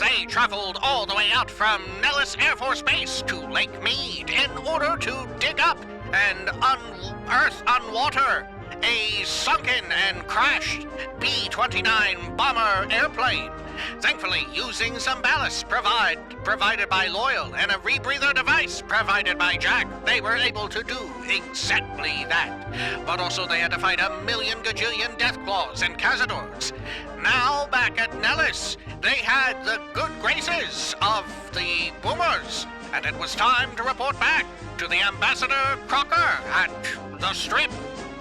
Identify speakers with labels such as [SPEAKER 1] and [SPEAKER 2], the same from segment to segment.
[SPEAKER 1] They traveled all the way out from Nellis Air Force Base to Lake Mead in order to dig up and unearth on water a sunken and crashed B-29 bomber airplane. Thankfully, using some ballast provided by Lyle and a rebreather device provided by Jack, they were able to do exactly that. But also they had to fight a million gajillion Deathclaws and Cazadors. Now, back at Nellis, they had the good graces of the boomers, and it was time to report back to the Ambassador Crocker at the Strip.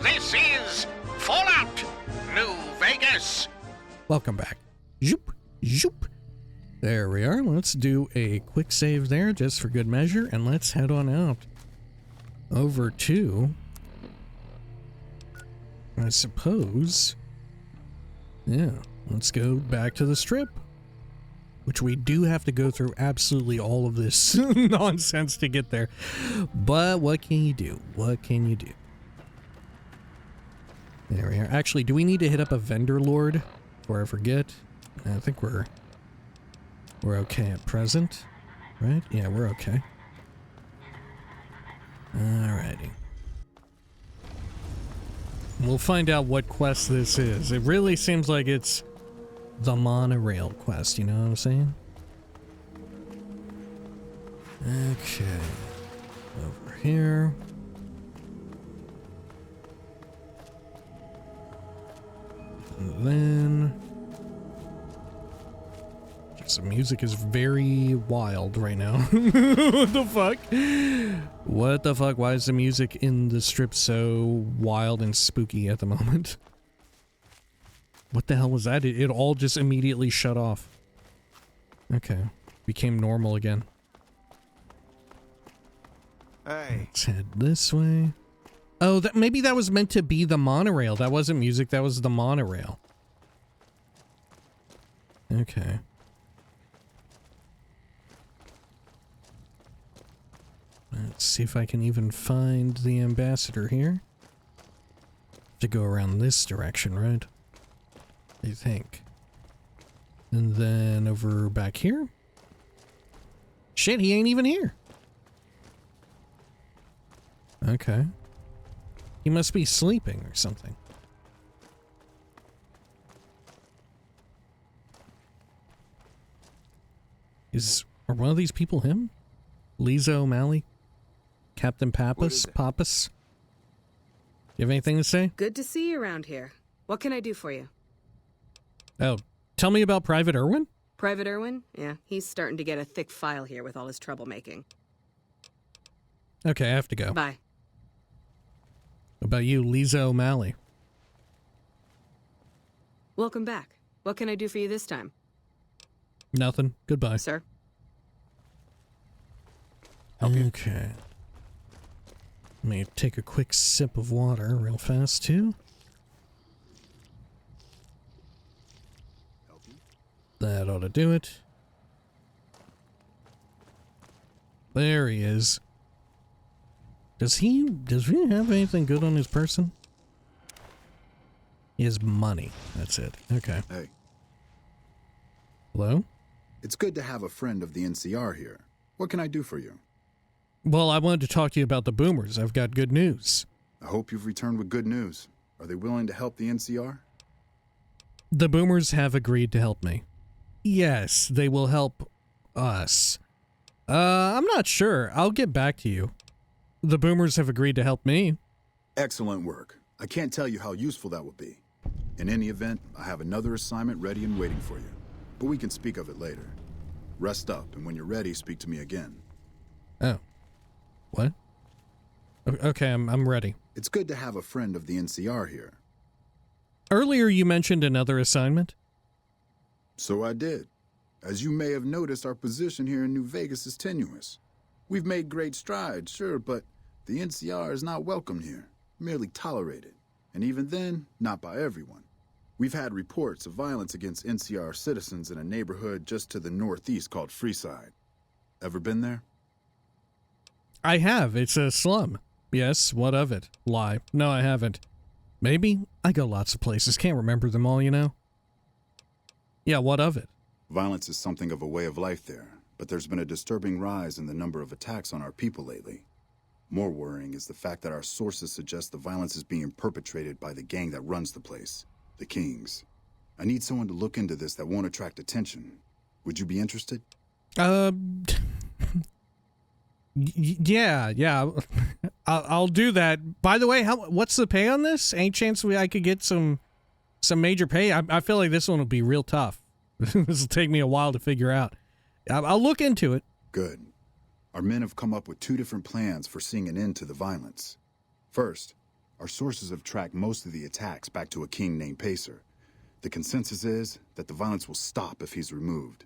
[SPEAKER 1] This is Fallout New Vegas.
[SPEAKER 2] Welcome back. Zoop, zoop. There we are. Let's do a quick save there just for good measure, and let's head on out over to, I suppose, yeah, let's go back to the Strip, which we do have to go through absolutely all of this nonsense to get there. But what can you do? What can you do? There we are. Actually, do we need to hit up a vendor lord before I forget? I think we're okay at present, right? Yeah, we're okay. Alrighty. We'll find out what quest this is. It really seems like it's the monorail quest, you know what I'm saying? Okay. Over here. And then... the music is very wild right now. What the fuck? What the fuck? Why is the music in the Strip so wild and spooky at the moment? What the hell was that? It all just immediately shut off. Okay. Became normal again.
[SPEAKER 3] Hey.
[SPEAKER 2] Let's head this way. Oh, maybe that was meant to be the monorail. That wasn't music, that was the monorail. Okay. Let's see if I can even find the ambassador here. To go around this direction, right? I think. And then over back here? Shit, he ain't even here. Okay. He must be sleeping or something. Are one of these people him? Lisa O'Malley? Captain Pappas? Pappas? You have anything to say?
[SPEAKER 4] Good to see you around here. What can I do for you?
[SPEAKER 2] Oh, tell me about Private Irwin?
[SPEAKER 4] Private Irwin? Yeah, he's starting to get a thick file here with all his troublemaking.
[SPEAKER 2] Okay, I have to go.
[SPEAKER 4] Bye.
[SPEAKER 2] What about you, Lisa O'Malley?
[SPEAKER 4] Welcome back. What can I do for you this time?
[SPEAKER 2] Nothing. Goodbye.
[SPEAKER 4] Sir?
[SPEAKER 2] Okay. Let me take a quick sip of water real fast, too. That ought to do it. There he is. Does he have anything good on his person? He has money. That's it. Okay.
[SPEAKER 5] Hey.
[SPEAKER 2] Hello?
[SPEAKER 5] It's good to have a friend of the NCR here. What can I do for you?
[SPEAKER 2] Well, I wanted to talk to you about the boomers. I've got good news.
[SPEAKER 5] I hope you've returned with good news. Are they willing to help the NCR?
[SPEAKER 2] The boomers have agreed to help me. Yes, they will help us. I'm not sure. I'll get back to you. The boomers have agreed to help me.
[SPEAKER 5] Excellent work. I can't tell you how useful that will be. In any event, I have another assignment ready and waiting for you. But we can speak of it later. Rest up, and when you're ready, speak to me again.
[SPEAKER 2] Oh. What? Okay, I'm ready.
[SPEAKER 5] It's good to have a friend of the NCR here.
[SPEAKER 2] Earlier you mentioned another assignment?
[SPEAKER 5] So I did. As you may have noticed, our position here in New Vegas is tenuous. We've made great strides, sure, but the NCR is not welcomed here, merely tolerated. And even then, not by everyone. We've had reports of violence against NCR citizens in a neighborhood just to the northeast called Freeside. Ever been there?
[SPEAKER 2] I have. It's a slum. Yes, what of it? Lie. No, I haven't. Maybe? I go lots of places. Can't remember them all, you know? Yeah, what of it?
[SPEAKER 5] Violence is something of a way of life there, but there's been a disturbing rise in the number of attacks on our people lately. More worrying is the fact that our sources suggest the violence is being perpetrated by the gang that runs the place, the Kings. I need someone to look into this that won't attract attention. Would you be interested?
[SPEAKER 2] Yeah. I'll do that. By the way, what's the pay on this? Any chance I could get some major pay? I feel like this one will be real tough. This will take me a while to figure out. I'll look into it.
[SPEAKER 5] Good. Our men have come up with 2 different plans for seeing an end to the violence. First, our sources have tracked most of the attacks back to a king named Pacer. The consensus is that the violence will stop if he's removed.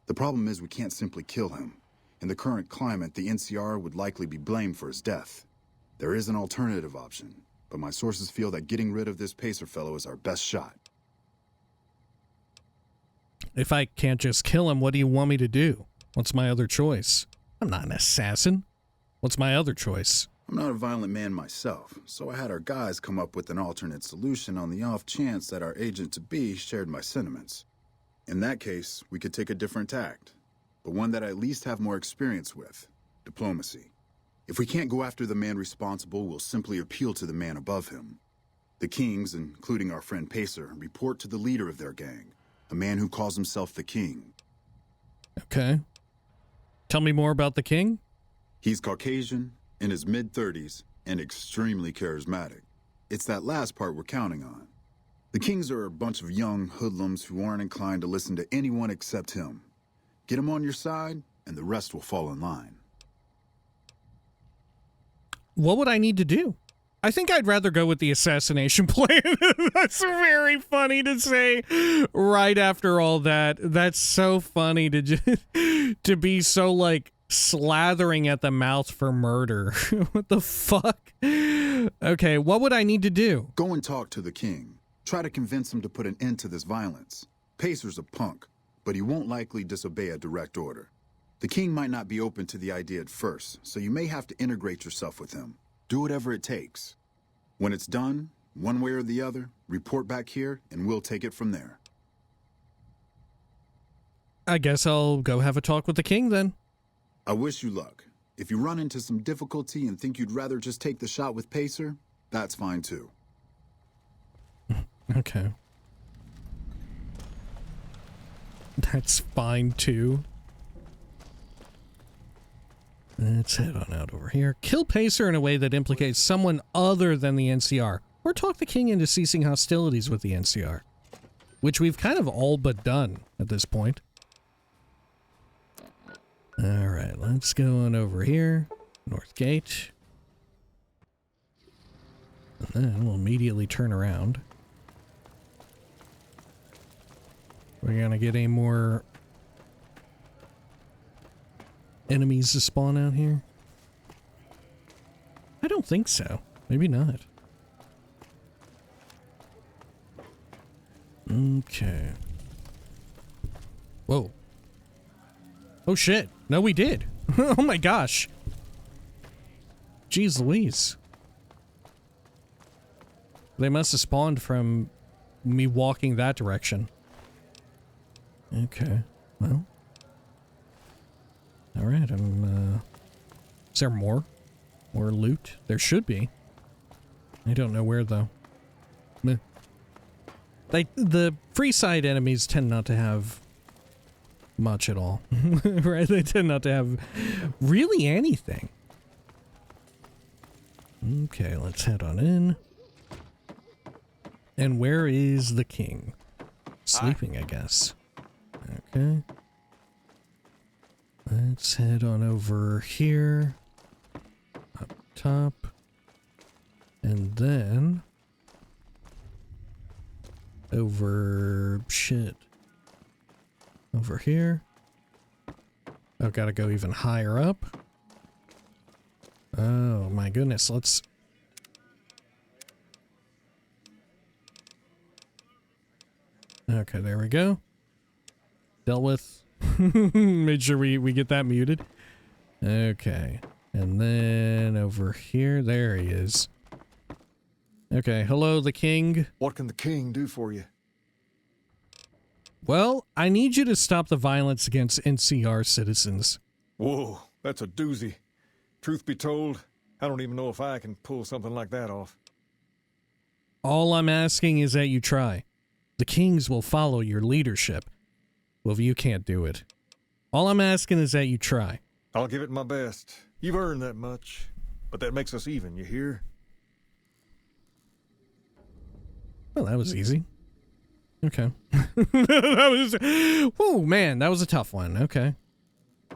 [SPEAKER 5] The problem is we can't simply kill him. In the current climate, the NCR would likely be blamed for his death. There is an alternative option, but my sources feel that getting rid of this Pacer fellow is our best shot.
[SPEAKER 2] If I can't just kill him, what do you want me to do? What's my other choice? I'm not an assassin. What's my other choice?
[SPEAKER 5] I'm not a violent man myself, so I had our guys come up with an alternate solution on the off chance that our agent-to-be shared my sentiments. In that case, we could take a different tact, but one that I at least have more experience with: diplomacy. If we can't go after the man responsible, we'll simply appeal to the man above him. The Kings, including our friend Pacer, report to the leader of their gang, a man who calls himself the King.
[SPEAKER 2] Okay. Tell me more about the King.
[SPEAKER 5] He's Caucasian, in his mid-30s, and extremely charismatic. It's that last part we're counting on. The Kings are a bunch of young hoodlums who aren't inclined to listen to anyone except him. Get him on your side, and the rest will fall in line.
[SPEAKER 2] What would I need to do? I think I'd rather go with the assassination plan. That's very funny to say right after all that. That's so funny to be so, like, slathering at the mouth for murder. What the fuck? Okay, what would I need to do?
[SPEAKER 5] Go and talk to the King. Try to convince him to put an end to this violence. Pacer's a punk, but he won't likely disobey a direct order. The King might not be open to the idea at first, so you may have to integrate yourself with him. Do whatever it takes. When it's done, one way or the other, report back here, and we'll take it from there.
[SPEAKER 2] I guess I'll go have a talk with the King then.
[SPEAKER 5] I wish you luck. If you run into some difficulty and think you'd rather just take the shot with Pacer, that's fine too.
[SPEAKER 2] Okay. That's fine too. Let's head on out over here. Kill Pacer in a way that implicates someone other than the NCR. Or talk the King into ceasing hostilities with the NCR. Which we've kind of all but done at this point. Alright, let's go on over here. North Gate. And then we'll immediately turn around. We're gonna get any more enemies to spawn out here? I don't think so. Maybe not. Okay. Whoa. Oh shit. No, we did. Oh my gosh. Jeez Louise. They must have spawned from me walking that direction. Okay. Well. Alright, is there more? More loot? There should be. I don't know where, though. Meh. Like, the free side enemies tend not to have much at all. Right? They tend not to have really anything. Okay, let's head on in. And where is the King? Sleeping, I guess. Okay. Let's head on over here. Up top. And then over shit. Over here. I've got to go even higher up. Oh my goodness, let's... Okay, there we go. Dealt with. Made sure we get that muted. Okay. And then over here, there he is. Okay, hello, the King.
[SPEAKER 3] What can the King do for you?
[SPEAKER 2] Well, I need you to stop the violence against NCR citizens.
[SPEAKER 3] Whoa, that's a doozy. Truth be told, I don't even know if I can pull something like that off.
[SPEAKER 2] All I'm asking is that you try. The kings will follow your leadership. Well, if you can't do it. All I'm asking is that you try.
[SPEAKER 3] I'll give it my best. You've earned that much. But that makes us even, you hear?
[SPEAKER 2] Well, that was easy. Okay. Whoa, man, that was a tough one. Okay.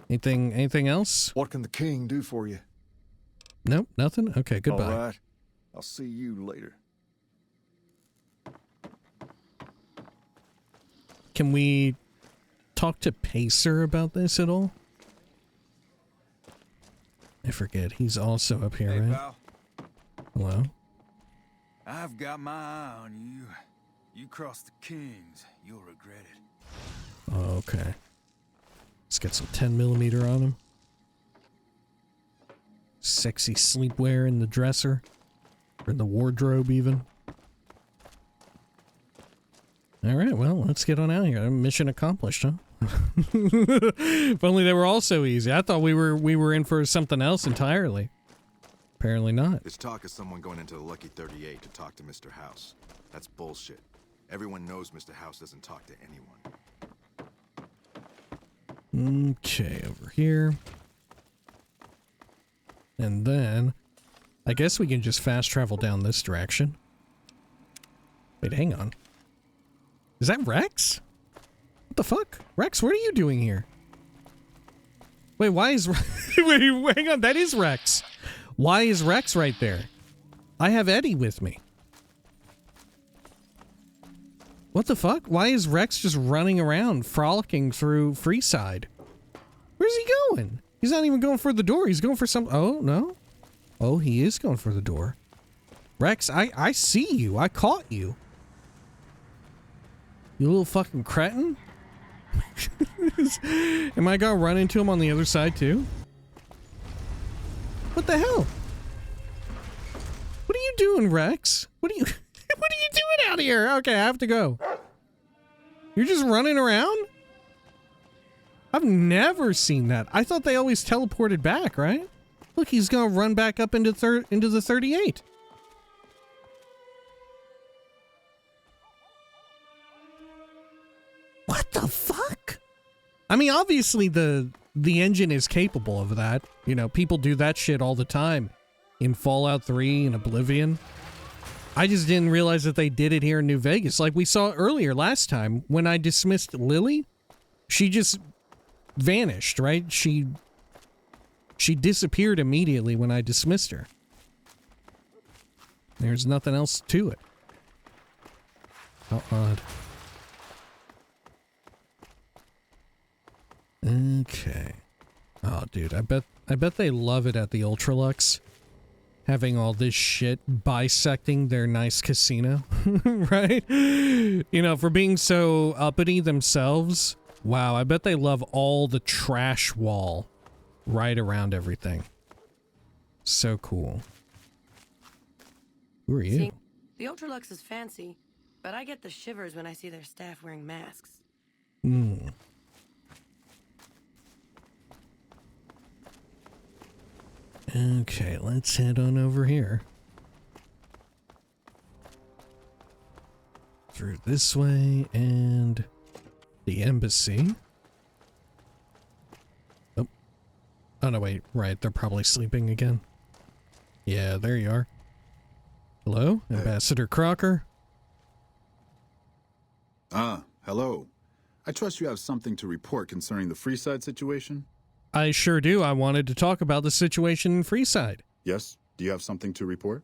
[SPEAKER 2] Anything else?
[SPEAKER 3] What can the king do for you?
[SPEAKER 2] Nope, nothing? Okay, goodbye.
[SPEAKER 3] All right. I'll see you later.
[SPEAKER 2] Can we talk to Pacer about this at all? I forget. He's also up here,
[SPEAKER 6] Hey,
[SPEAKER 2] right?
[SPEAKER 6] pal.
[SPEAKER 2] Hello?
[SPEAKER 6] I've got my eye on you. You cross the kings, you'll regret it.
[SPEAKER 2] Oh, okay. Let's get some 10mm on him. Sexy sleepwear in the dresser. Or in the wardrobe, even. Alright, well, let's get on out here. Mission accomplished, huh? If only they were all so easy. I thought we were in for something else entirely. Apparently not.
[SPEAKER 7] There's talk of someone going into the Lucky 38 to talk to Mr. House. That's bullshit. Everyone knows Mr. House doesn't talk to anyone.
[SPEAKER 2] Okay, over here. And then, I guess we can just fast travel down this direction. Wait, hang on. Is that Rex? What the fuck? Rex, what are you doing here? Wait, why is... Wait, hang on, that is Rex. Why is Rex right there? I have Eddie with me. What the fuck? Why is Rex just running around, frolicking through Freeside? Where's he going? He's not even going for the door. He's going for some... Oh, no? Oh, he is going for the door. Rex, I see you. I caught you. You little fucking cretin. Am I gonna run into him on the other side, too? What the hell? What are you doing, Rex? What are you... What are you doing out here? Okay, I have to go. You're just running around? I've never seen that. I thought they always teleported back, right? Look, he's gonna run back up into the 38. What the fuck? I mean, obviously the engine is capable of that. You know, people do that shit all the time in Fallout 3 and Oblivion. I just didn't realize that they did it here in New Vegas. Like we saw earlier last time when I dismissed Lily, she just vanished, right? She disappeared immediately when I dismissed her. There's nothing else to it. How odd. Okay. Oh, dude, I bet they love it at the Ultralux. Having all this shit bisecting their nice casino, right? You know, for being so uppity themselves. Wow, I bet they love all the trash wall right around everything. So cool. Who are you?
[SPEAKER 8] See, the Ultralux is fancy, but I get the shivers when I see their staff wearing masks.
[SPEAKER 2] Hmm. Okay, let's head on over here. Through this way and the embassy. Oh. Oh no, wait, right, they're probably sleeping again. Yeah, there you are. Hello, Ambassador Crocker?
[SPEAKER 5] Hello. I trust you have something to report concerning the Freeside situation?
[SPEAKER 2] I sure do. I wanted to talk about the situation in Freeside.
[SPEAKER 5] Yes? Do you have something to report?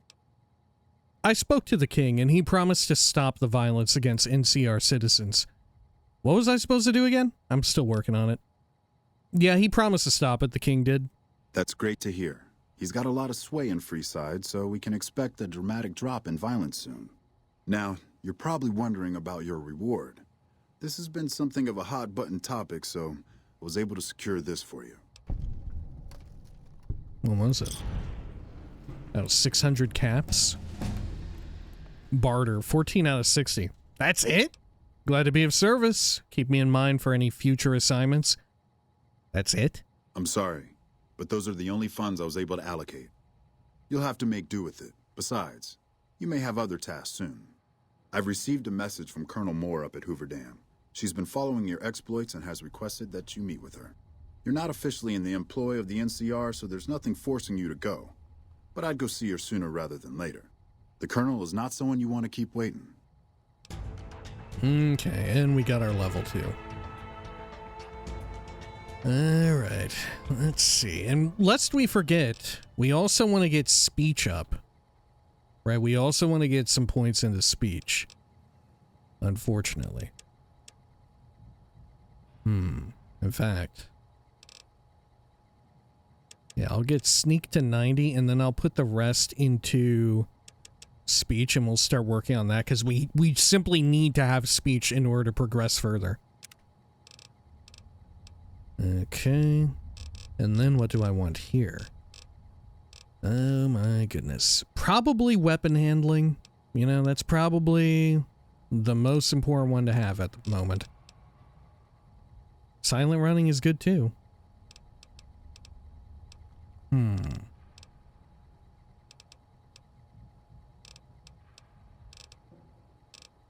[SPEAKER 2] I spoke to the king, and he promised to stop the violence against NCR citizens. What was I supposed to do again? I'm still working on it. Yeah, he promised to stop it, the king did.
[SPEAKER 5] That's great to hear. He's got a lot of sway in Freeside, so we can expect a dramatic drop in violence soon. Now, you're probably wondering about your reward. This has been something of a hot-button topic, so I was able to secure this for you.
[SPEAKER 2] What was it? That was 600 caps. Barter, 14 out of 60. That's it? Glad to be of service. Keep me in mind for any future assignments. That's it?
[SPEAKER 5] I'm sorry, but those are the only funds I was able to allocate. You'll have to make do with it. Besides, you may have other tasks soon. I've received a message from Colonel Moore up at Hoover Dam. She's been following your exploits and has requested that you meet with her. You're not officially in the employ of the NCR, so there's nothing forcing you to go. But I'd go see her sooner rather than later. The Colonel is not someone you want to keep waiting.
[SPEAKER 2] Okay, and we got our level 2. Alright, let's see. And lest we forget, we also want to get speech up. Right, we also want to get some points into speech. Unfortunately. In fact. Yeah, I'll get sneak to 90, and then I'll put the rest into speech, and we'll start working on that, because we simply need to have speech in order to progress further. Okay. And then what do I want here? Oh my goodness. Probably weapon handling. You know, that's probably the most important one to have at the moment. Silent running is good too.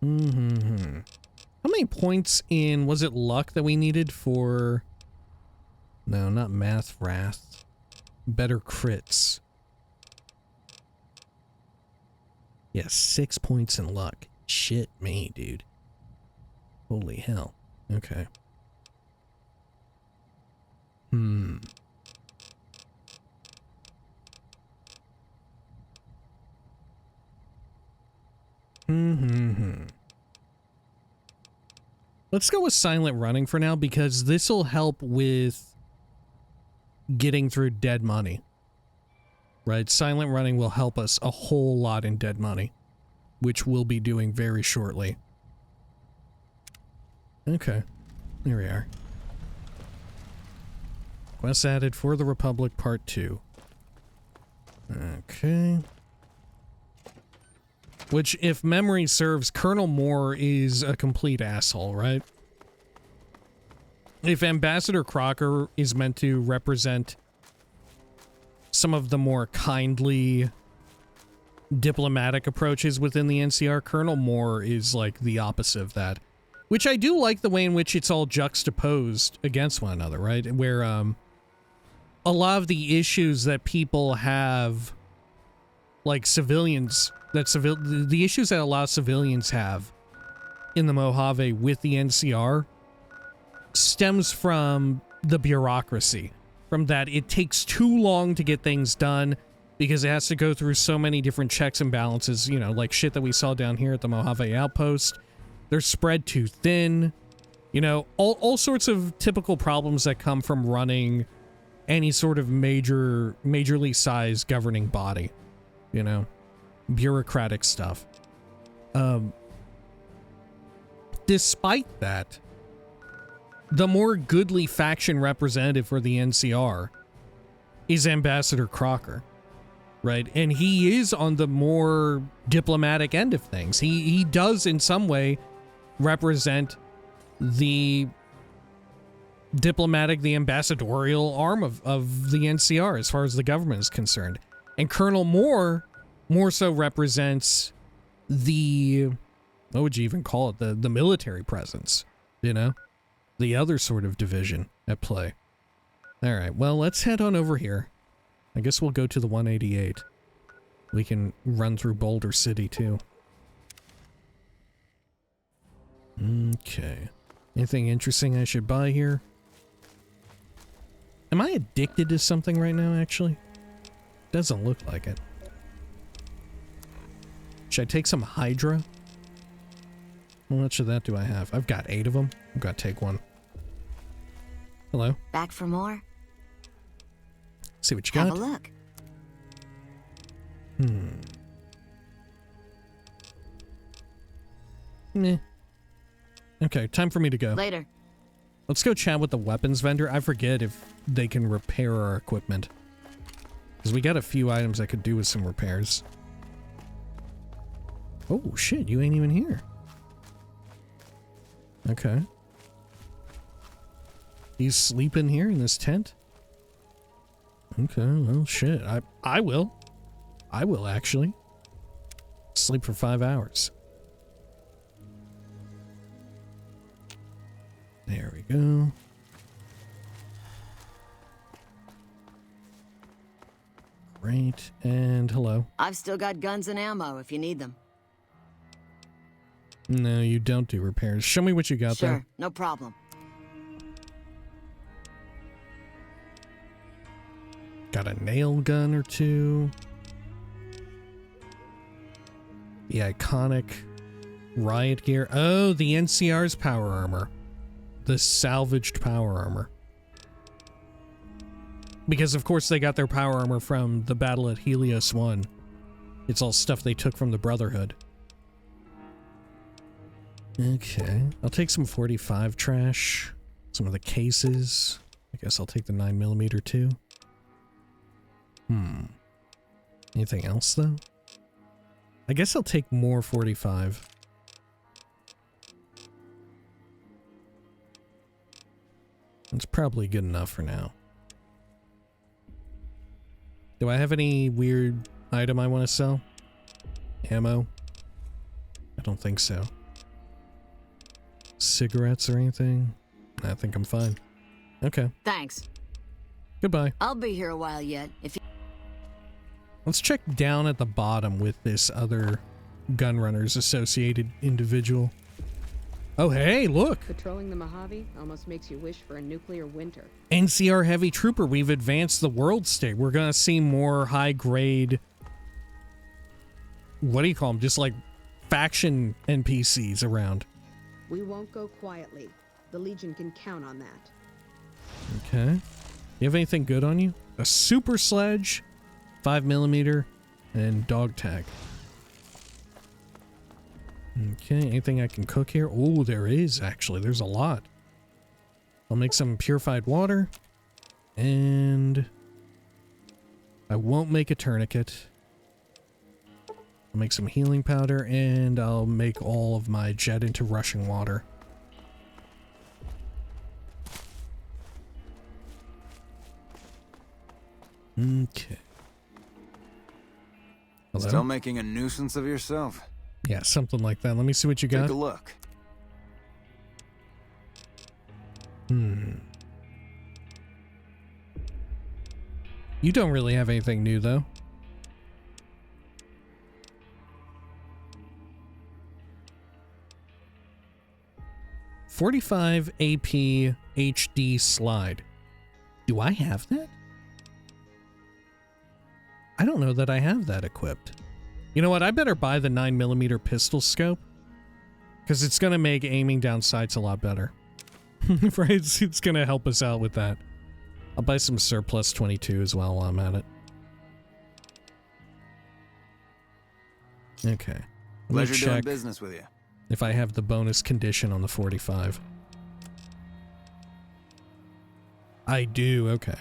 [SPEAKER 2] How many points in, was it luck that we needed for... No, not math, wrath. Better crits. Yeah, 6 points in luck. Shit me, dude. Holy hell. Okay. Let's go with silent running for now, because this will help with getting through dead money. Right? Silent running will help us a whole lot in dead money, which we'll be doing very shortly. Okay. There we are. Quest added for the Republic Part 2. Okay. Which, if memory serves, Colonel Moore is a complete asshole, right? If Ambassador Crocker is meant to represent some of the more kindly diplomatic approaches within the NCR, Colonel Moore is like the opposite of that. Which I do like the way in which it's all juxtaposed against one another, right? Where a lot of the issues that people have, like civilians, the issues that a lot of civilians have in the Mojave with the NCR stems from the bureaucracy. From that it takes too long to get things done because it has to go through so many different checks and balances, you know, like shit that we saw down here at the Mojave Outpost. They're spread too thin. You know, all sorts of typical problems that come from running any sort of majorly sized governing body, you know, bureaucratic stuff. Despite that, the more goodly faction representative for the NCR is Ambassador Crocker, right? And he is on the more diplomatic end of things. He does in some way represent the diplomatic, the ambassadorial arm of the NCR as far as the government is concerned. And Colonel Moore more so represents the, what would you even call it? The military presence, you know? The other sort of division at play. Alright, well, let's head on over here. I guess we'll go to the 188. We can run through Boulder City, too. Okay. Anything interesting I should buy here? Am I addicted to something right now, actually? Doesn't look like it. Should I take some Hydra? How much of that do I have? I've got 8 of them. I've got to take one. Hello.
[SPEAKER 9] Back for more?
[SPEAKER 2] See what you got.
[SPEAKER 9] Have a look.
[SPEAKER 2] Meh. Okay, time for me to go.
[SPEAKER 9] Later.
[SPEAKER 2] Let's go chat with the weapons vendor. I forget if they can repair our equipment. Because we got a few items I could do with some repairs. Oh, shit, you ain't even here. Okay. He's sleeping here in this tent? Okay, well, shit. I will. I will, actually. Sleep for 5 hours. There we go. Great. And hello.
[SPEAKER 9] I've still got guns and ammo if you need them.
[SPEAKER 2] No, you don't do repairs. Show me what you got there.
[SPEAKER 9] Sure, no problem.
[SPEAKER 2] Got a nail gun or two. The iconic riot gear. Oh, the NCR's power armor. The salvaged power armor. Because of course they got their power armor from the battle at Helios 1. It's all stuff they took from the Brotherhood. Okay, I'll take some 45 trash. Some of the cases. I guess I'll take the 9mm too. Anything else though? I guess I'll take more 45. That's probably good enough for now. Do I have any weird item I want to sell? Ammo? I don't think so. Cigarettes or anything? I think I'm fine. Okay.
[SPEAKER 9] Thanks.
[SPEAKER 2] Goodbye.
[SPEAKER 9] I'll be here a while yet. If you
[SPEAKER 2] Let's check down at the bottom with this other Gunrunners associated individual. Oh, hey, look!
[SPEAKER 4] Patrolling the Mojave almost makes you wish for a nuclear winter.
[SPEAKER 2] NCR Heavy Trooper, we've advanced the world state. We're gonna see more high-grade... What do you call them? Just like faction NPCs around.
[SPEAKER 4] We won't go quietly. The Legion can count on that.
[SPEAKER 2] Okay. You have anything good on you? A super sledge, 5mm, and dog tag. Okay, anything I can cook here? Oh, there is, actually. There's a lot. I'll make some purified water. And... I won't make a tourniquet. I'll make some healing powder, and I'll make all of my jet into rushing water. Okay. Hello?
[SPEAKER 6] Still making a nuisance of yourself?
[SPEAKER 2] Yeah, something like that. Let me see what you got.
[SPEAKER 6] Take a look.
[SPEAKER 2] You don't really have anything new, though. .45 AP HD slide. Do I have that? I don't know that I have that equipped. You know what? I better buy the 9mm pistol scope. Because it's going to make aiming down sights a lot better. Right? It's going to help us out with that. I'll buy some surplus 22 as well while I'm at it. Okay.
[SPEAKER 6] Pleasure doing business with you.
[SPEAKER 2] If I have the bonus condition on the 45. I do, okay.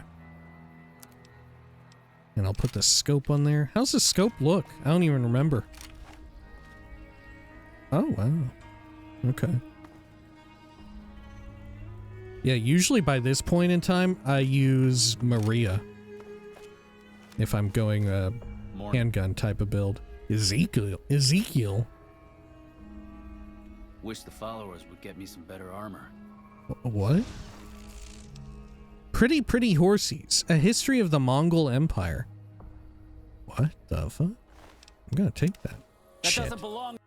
[SPEAKER 2] And I'll put the scope on there. How's the scope look? I don't even remember. Oh, wow. Okay. Yeah, usually by this point in time, I use Maria. If I'm going a handgun type of build. Ezekiel?
[SPEAKER 10] Wish the followers would get me some better armor.
[SPEAKER 2] What? Pretty Horsies. A history of the Mongol Empire. What the fuck? I'm gonna take that.
[SPEAKER 10] That
[SPEAKER 2] Shit.
[SPEAKER 10] doesn't belong.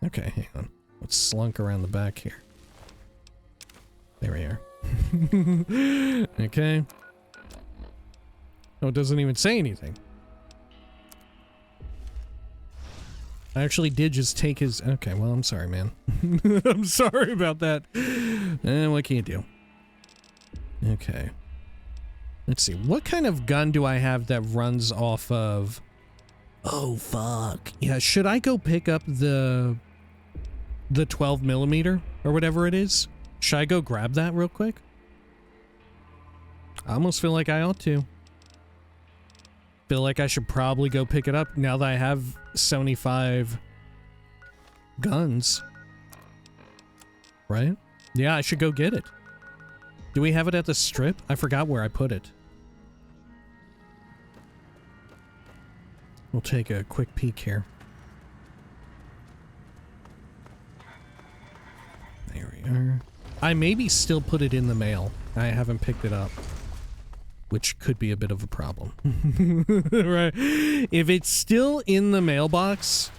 [SPEAKER 2] Okay, hang on. Let's slunk around the back here. There we are. Okay. Oh, it doesn't even say anything. I actually did just take his... Okay, well, I'm sorry, man. I'm sorry about that. What can you do? Okay. Let's see. What kind of gun do I have that runs off of... Oh, fuck. Yeah, should I go pick up the 12mm or whatever it is? Should I go grab that real quick? I almost feel like I ought to. Feel like I should probably go pick it up now that I have 75 guns. Right? Yeah, I should go get it. Do we have it at the strip? I forgot where I put it. We'll take a quick peek here. There we are. I maybe still put it in the mail. I haven't picked it up. Which could be a bit of a problem. Right? If it's still in the mailbox,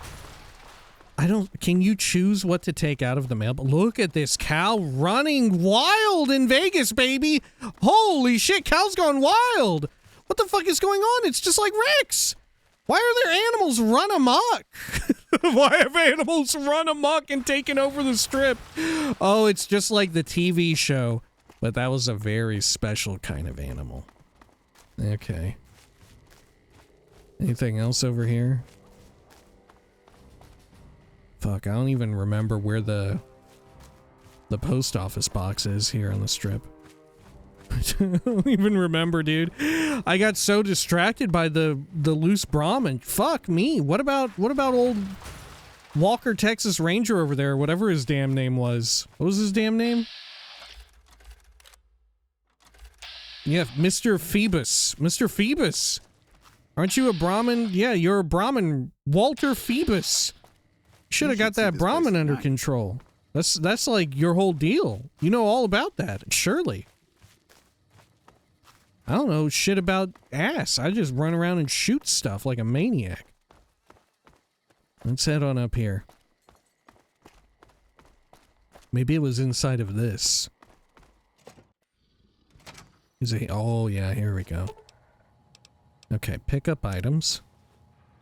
[SPEAKER 2] can you choose what to take out of the mail? Look at this cow running wild in Vegas, baby! Holy shit, cow's gone wild! What the fuck is going on? It's just like Rex! Why are there animals run amok? Why have animals run amok and taken over the strip? Oh, it's just like the TV show. But that was a very special kind of animal. Okay. Anything else over here? Fuck, I don't even remember where the post office box is here on the strip. I don't even remember, dude. I got so distracted by the loose Brahmin. Fuck me. What about old Walker Texas Ranger over there, whatever his damn name was? What was his damn name? Yeah, Mr. Phoebus. Mr. Phoebus. Aren't you a Brahmin? Yeah, you're a Brahmin. Walter Phoebus. Should have got that Brahmin under control. That's like your whole deal. You know all about that, surely. I don't know shit about ass. I just run around and shoot stuff like a maniac. Let's head on up here. Maybe it was inside of this. Oh yeah, here we go. Okay, pick up items.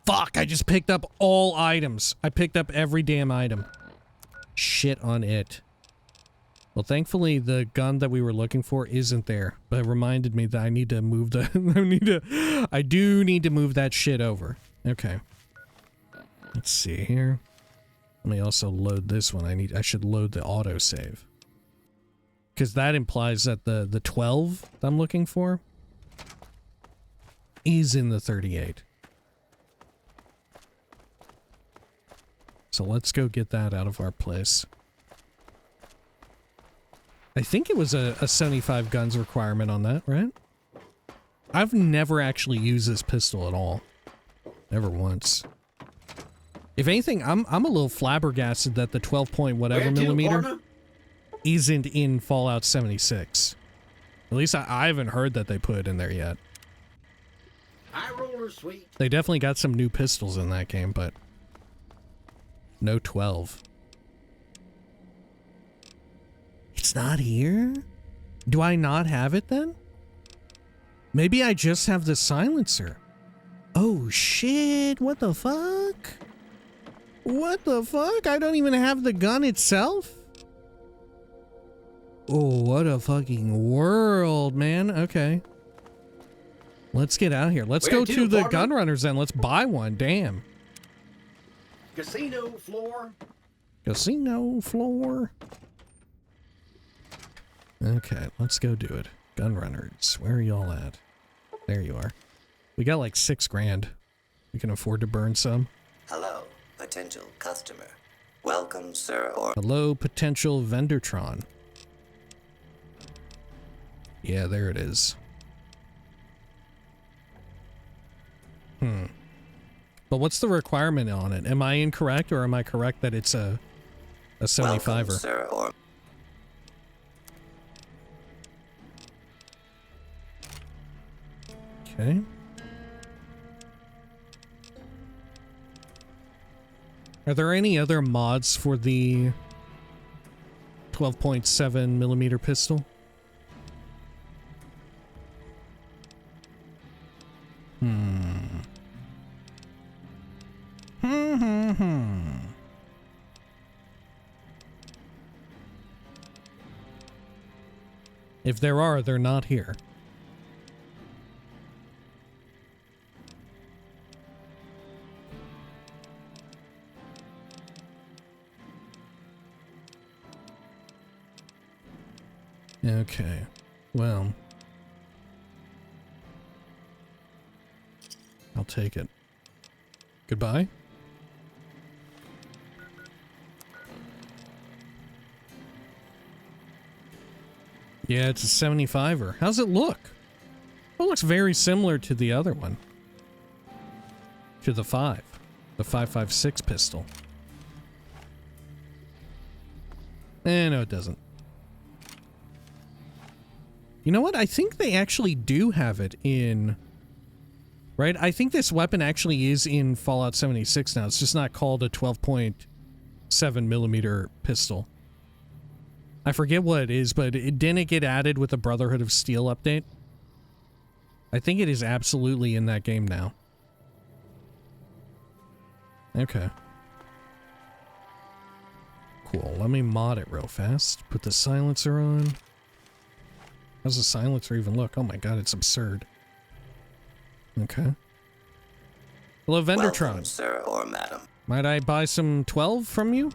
[SPEAKER 2] Fuck, I just picked up all items. I picked up every damn item. Shit on it. Well, thankfully, the gun that we were looking for isn't there. But it reminded me that I need to move the... I do need to move that shit over. Okay. Let's see here. Let me also load this one. I should load the autosave. Because that implies that the 12 that I'm looking for is in the 38. So let's go get that out of our place. I think it was a 75 guns requirement on that, right? I've never actually used this pistol at all. Never once. If anything, I'm a little flabbergasted that the 12 point whatever millimeter isn't in Fallout 76. At least I haven't heard that they put it in there yet.
[SPEAKER 11] High roller, sweet.
[SPEAKER 2] They definitely got some new pistols in that game, but no 12. It's not here? Do I not have it then? Maybe I just have the silencer. Oh shit, what the fuck? What the fuck? I don't even have the gun itself? Oh, what a fucking world, man. Okay. Let's get out of here. Let's go to the gun runners then. Let's buy one. Damn.
[SPEAKER 11] Casino floor.
[SPEAKER 2] Casino floor. Okay, let's go do it. Gun runners. Where are y'all at? There you are. We got like 6 grand. We can afford to burn some.
[SPEAKER 12] Hello, potential customer. Welcome, sir.
[SPEAKER 2] Hello, potential Vendortron. Yeah, there it is. But what's the requirement on it? Am I incorrect, or am I correct that it's a 75er?
[SPEAKER 12] Welcome, sir.
[SPEAKER 2] Okay. Are there any other mods for the 12.7 millimeter pistol? If there are, they're not here. Okay, well, I'll take it. Goodbye. Yeah, it's a 75er. How's it look? It looks very similar to the other one. To the 5.56 pistol. No, it doesn't. You know what? I think they actually do have it in... Right? I think this weapon actually is in Fallout 76 now. It's just not called a 12.7mm pistol. I forget what it is, but didn't it get added with the Brotherhood of Steel update? I think it is absolutely in that game now. Okay. Cool. Let me mod it real fast. Put the silencer on. How's the silencer even look? Oh my god, it's absurd. Okay. Hello, Vendertron.
[SPEAKER 12] Welcome, sir or madam.
[SPEAKER 2] Might I buy some 12 from you?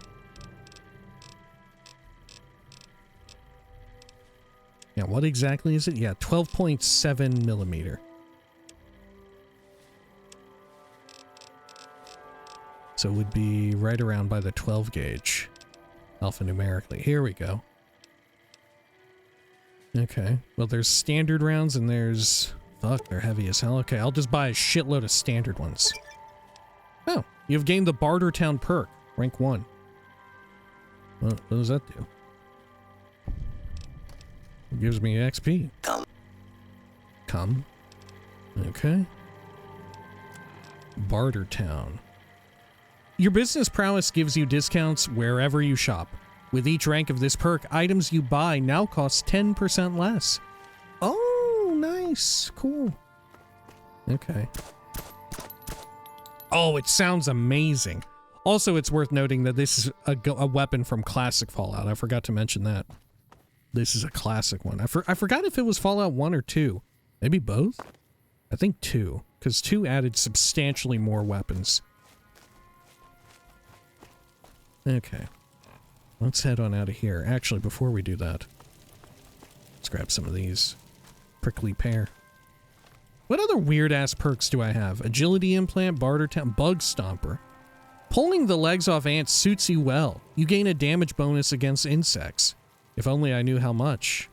[SPEAKER 2] Yeah, what exactly is it? Yeah, 12.7mm. So it would be right around by the 12 gauge. Alphanumerically. Here we go. Okay. Well, there's standard rounds and there's... Fuck, they're heavy as hell. Okay, I'll just buy a shitload of standard ones. Oh, you've gained the Bartertown perk. Rank 1. What does that do? It gives me XP. Come. Okay. Bartertown. Your business prowess gives you discounts wherever you shop. With each rank of this perk, items you buy now cost 10% less. Oh, nice. Cool. Okay. Oh, it sounds amazing. Also, it's worth noting that this is a weapon from classic Fallout. I forgot to mention that. This is a classic one. I forgot if it was Fallout 1 or 2. Maybe both? I think 2, because 2 added substantially more weapons. Okay. Let's head on out of here. Actually, before we do that, let's grab some of these. Prickly pear. What other weird-ass perks do I have? Agility implant, Bartertown, bug stomper. Pulling the legs off ants suits you well. You gain a damage bonus against insects. If only I knew how much.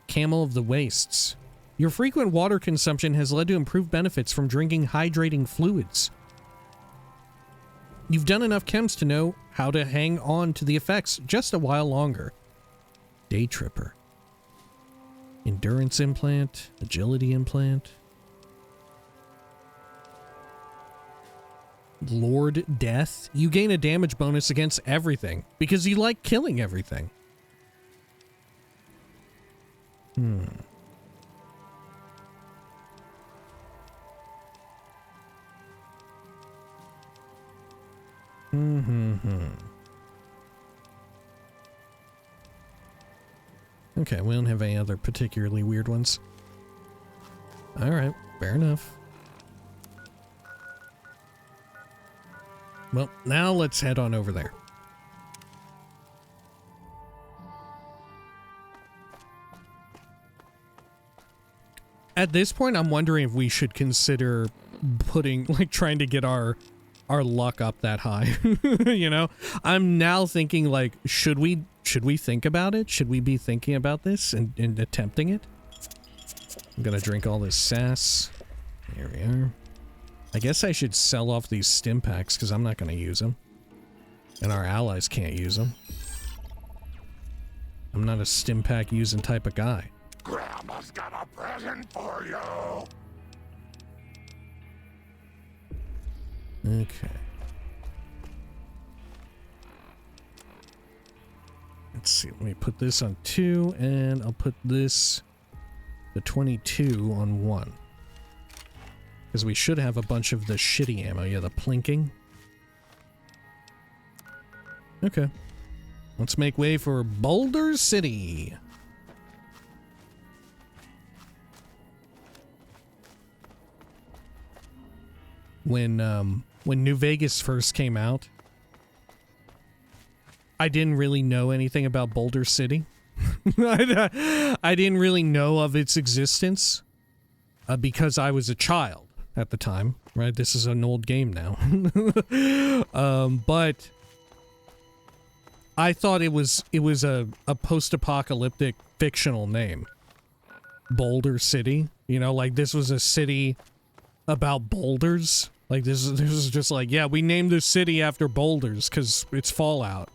[SPEAKER 2] Camel of the Wastes. Your frequent water consumption has led to improved benefits from drinking hydrating fluids. You've done enough chems to know how to hang on to the effects just a while longer. Day Tripper. Endurance implant. Agility implant. Lord Death. You gain a damage bonus against everything because you like killing everything. Okay, we don't have any other particularly weird ones. Alright, fair enough. Well, now let's head on over there. At this point, I'm wondering if we should consider putting, like, trying to get our luck up that high. You know? I'm now thinking, like, should we think about it? Should we be thinking about this and attempting it? I'm gonna drink all this sass. Here we are. I guess I should sell off these stim packs because I'm not gonna use them. And our allies can't use them. I'm not a stim pack using type of guy.
[SPEAKER 13] Grandma's got a present for you.
[SPEAKER 2] Okay. Let's see, let me put this on 2, and I'll put this, the 22, on 1. Because we should have a bunch of the shitty ammo. Yeah, the plinking. Okay. Let's make way for Boulder City. When New Vegas first came out, I didn't really know anything about Boulder City. I didn't really know of its existence because I was a child at the time, right? This is an old game now. But I thought it was a post-apocalyptic fictional name. Boulder City. You know, like this was a city about boulders. Like this is just like, yeah, we named this city after boulders because it's Fallout.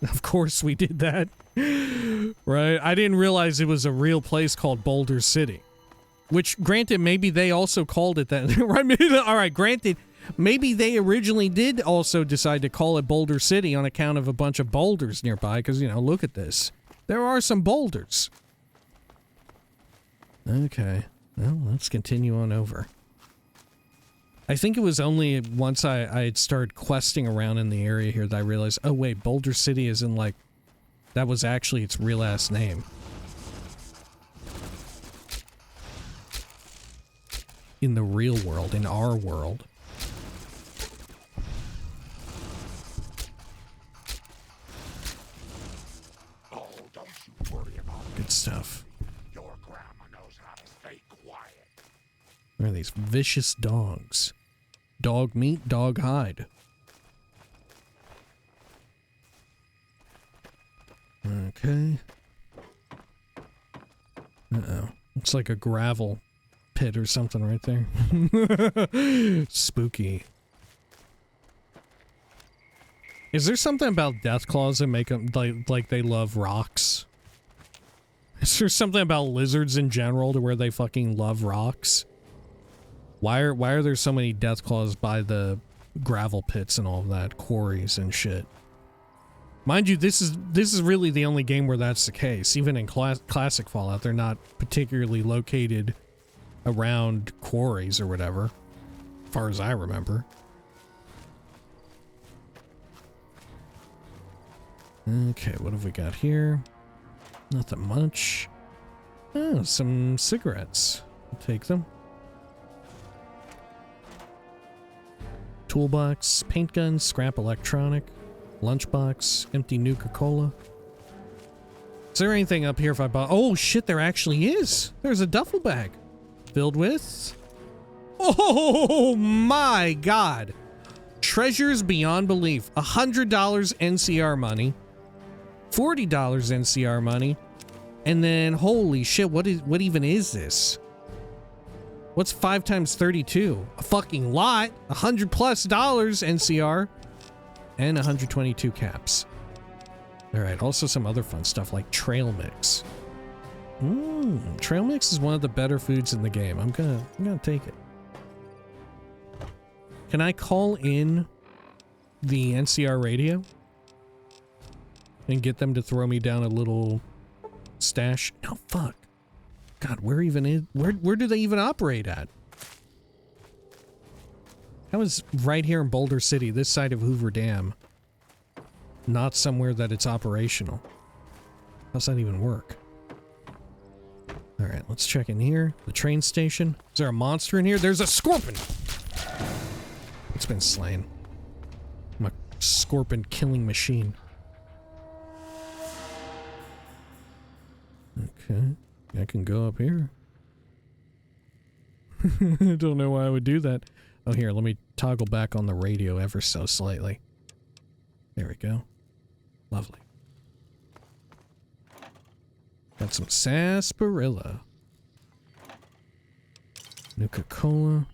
[SPEAKER 2] Of course we did that. Right? I didn't realize it was a real place called Boulder City. Which, granted, maybe they also called it that. Alright, granted, maybe they originally did also decide to call it Boulder City on account of a bunch of boulders nearby, because, you know, look at this. There are some boulders. Okay. Well, let's continue on over. I think it was only once I had started questing around in the area here that I realized, oh wait, Boulder City isn't like, that was actually its real ass name. In the real world, in our world.
[SPEAKER 13] Oh, don't you worry about it.
[SPEAKER 2] Good stuff.
[SPEAKER 13] Your grandma knows how to stay quiet.
[SPEAKER 2] Where are these vicious dogs? Dog meat, dog hide. Okay. Uh-oh. Looks like a gravel pit or something right there. Spooky. Is there something about Deathclaws that make them like they love rocks? Is there something about lizards in general to where they fucking love rocks? Why are there so many Deathclaws by the gravel pits and all of that, quarries and shit? Mind you, this is really the only game where that's the case. Even in classic Fallout, they're not particularly located around quarries or whatever, as far as I remember. Okay, what have we got here? Nothing much. Oh, some cigarettes. I'll take them. Toolbox, paint gun, scrap electronic, lunchbox, empty Nuka-Cola. Is there anything up here if I bought? Oh shit, there actually is. There's a duffel bag filled with... Oh my god. Treasures beyond belief. $100 NCR money. $40 NCR money. And then, holy shit, what even is this? What's 5 times 32? A fucking lot. $100+ NCR. And 122 caps. Alright, also some other fun stuff like trail mix. Trail mix is one of the better foods in the game. I'm gonna take it. Can I call in the NCR radio? And get them to throw me down a little stash? No, fuck. God, where do they even operate at? How is right here in Boulder City, this side of Hoover Dam, not somewhere that it's operational? How's that even work? Alright, let's check in here. The train station. Is there a monster in here? There's a scorpion! It's been slain. I'm a scorpion killing machine. Okay. I can go up here. I don't know why I would do that. Oh, here, let me toggle back on the radio ever so slightly. There we go. Lovely. Got some sarsaparilla. Nuka-Cola.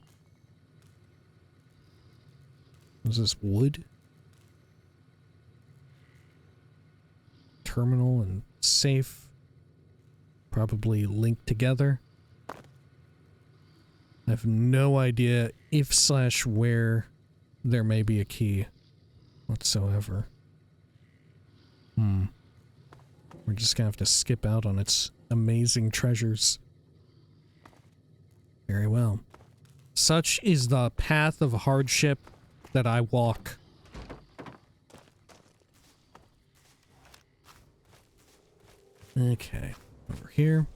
[SPEAKER 2] Is this wood? Terminal and safe. Probably linked together. I have no idea if/where there may be a key whatsoever. We're just gonna have to skip out on its amazing treasures. Very well. Such is the path of hardship that I walk. Okay. Over here.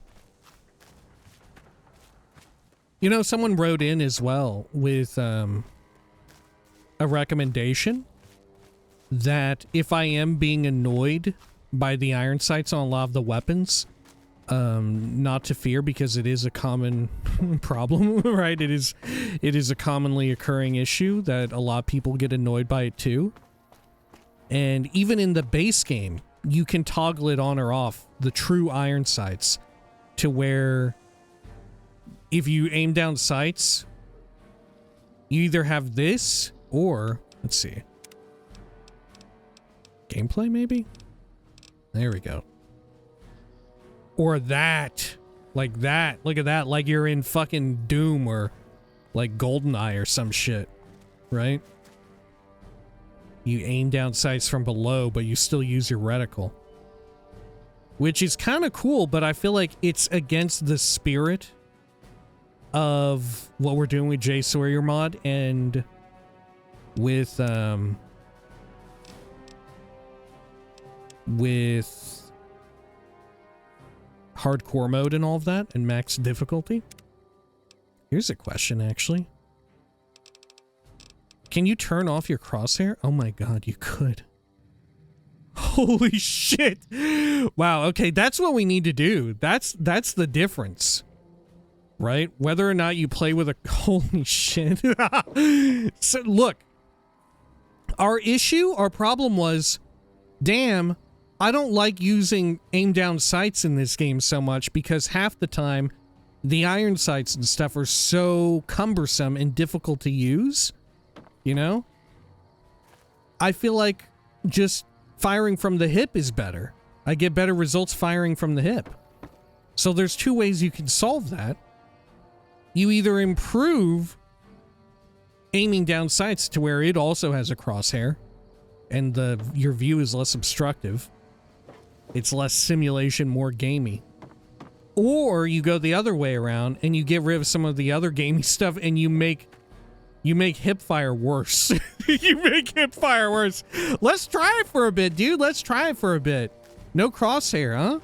[SPEAKER 2] You know, someone wrote in as well with a recommendation that if I am being annoyed by the iron sights on a lot of the weapons, not to fear, because it is a common problem, right? It is a commonly occurring issue that a lot of people get annoyed by it too. And even in the base game, you can toggle it on or off, the true iron sights, to where if you aim down sights, you either have this or, let's see, gameplay maybe? There we go. Or that. Like that. Look at that. Like you're in fucking Doom or like GoldenEye or some shit. Right? You aim down sights from below, but you still use your reticle. Which is kind of cool, but I feel like it's against the spirit of what we're doing with Jsawyer mod and with hardcore mode and all of that and max difficulty. Here's a question, actually. Can you turn off your crosshair? Oh my god, you could. Holy shit. Wow, okay, that's what we need to do. That's the difference. Right? Whether or not you play with a... Holy shit. So, look. Our problem was, damn, I don't like using aim down sights in this game so much because half the time the iron sights and stuff are so cumbersome and difficult to use. You know? I feel like just firing from the hip is better. I get better results firing from the hip. So there's two ways you can solve that. You either improve aiming down sights to where it also has a crosshair and your view is less obstructive. It's less simulation, more gamey. Or you go the other way around and you get rid of some of the other gamey stuff and you make hipfire worse. You make hipfire worse. Let's try it for a bit, dude. Let's try it for a bit. No crosshair, huh?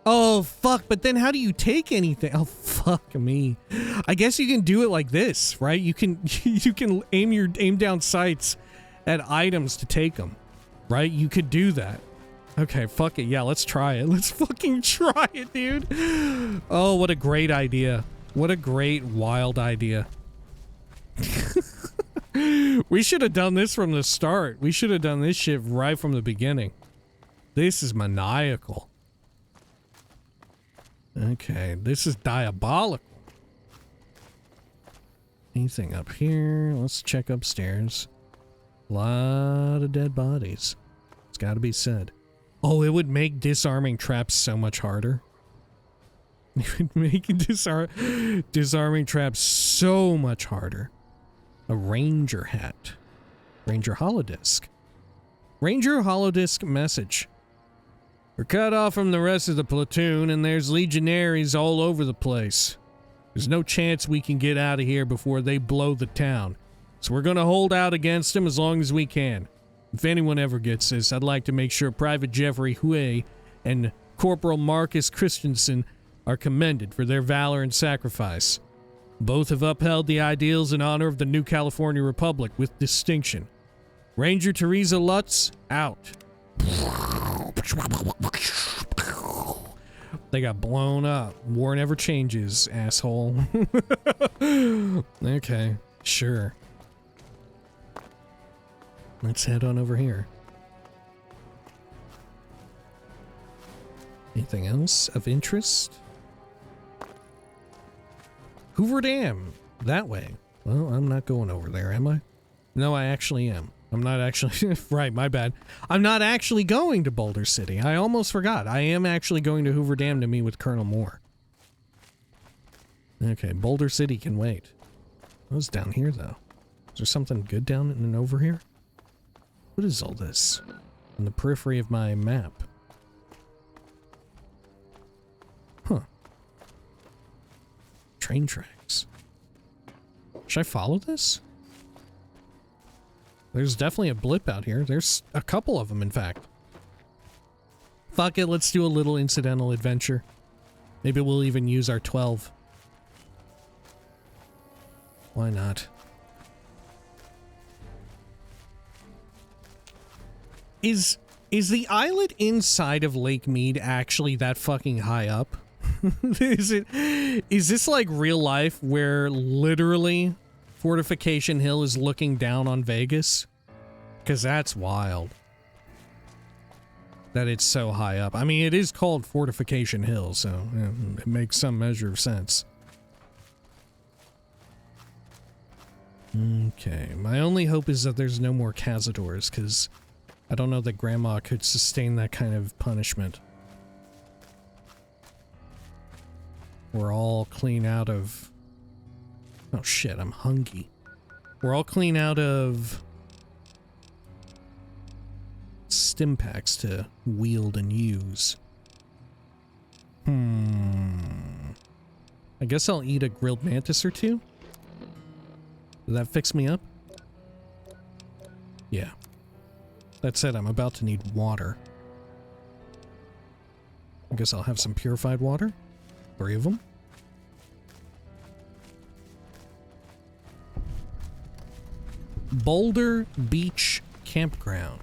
[SPEAKER 2] Oh, fuck. But then how do you take anything? Oh, fuck me. I guess you can do it like this, right? You can aim down sights at items to take them, right? You could do that. Okay, fuck it. Yeah, let's try it. Let's fucking try it, dude. Oh, what a great idea. What a great, wild idea. We should have done this from the start. We should have done this shit right from the beginning. This is maniacal. Okay, this is diabolical. Anything up here? Let's check upstairs. A lot of dead bodies. It's got to be said. Oh, it would make disarming traps so much harder. It would make disarming traps so much harder. A ranger hat. Ranger holodisc. Ranger holodisc message. We're cut off from the rest of the platoon and there's legionaries all over the place. There's no chance we can get out of here before they blow the town. So we're gonna hold out against them as long as we can. If anyone ever gets this, I'd like to make sure Private Jeffrey Hui and Corporal Marcus Christensen are commended for their valor and sacrifice. Both have upheld the ideals and honor of the New California Republic with distinction. Ranger Teresa Lutz, out. They got blown up. War never changes, asshole. Okay, sure. Let's head on over here. Anything else of interest? Hoover Dam. That way. Well, I'm not going over there, am I? No, I actually am. I'm not actually... Right, my bad. I'm not actually going to Boulder City. I almost forgot. I am actually going to Hoover Dam to meet with Colonel Moore. Okay, Boulder City can wait. What's down here, though? Is there something good down and over here? What is all this? On the periphery of my map. Huh. Train tracks. Should I follow this? There's definitely a blip out here. There's a couple of them, in fact. Fuck it, let's do a little incidental adventure. Maybe we'll even use our 12. Why not? Is the islet inside of Lake Mead actually that fucking high up? Is this like real life where literally Fortification Hill is looking down on Vegas? Because that's wild. that it's so high up. I mean, it is called Fortification Hill, so it makes some measure of sense. Okay, my only hope is that there's no more cazadors, because I don't know that Grandma could sustain that kind of punishment. We're all clean out of... Oh shit, I'm hungry. We're all clean out of... stim packs to wield and use. I guess I'll eat a grilled mantis or two. Does that fix me up? Yeah. That said, I'm about to need water. I guess I'll have some purified water. 3 of them. Boulder Beach Campground.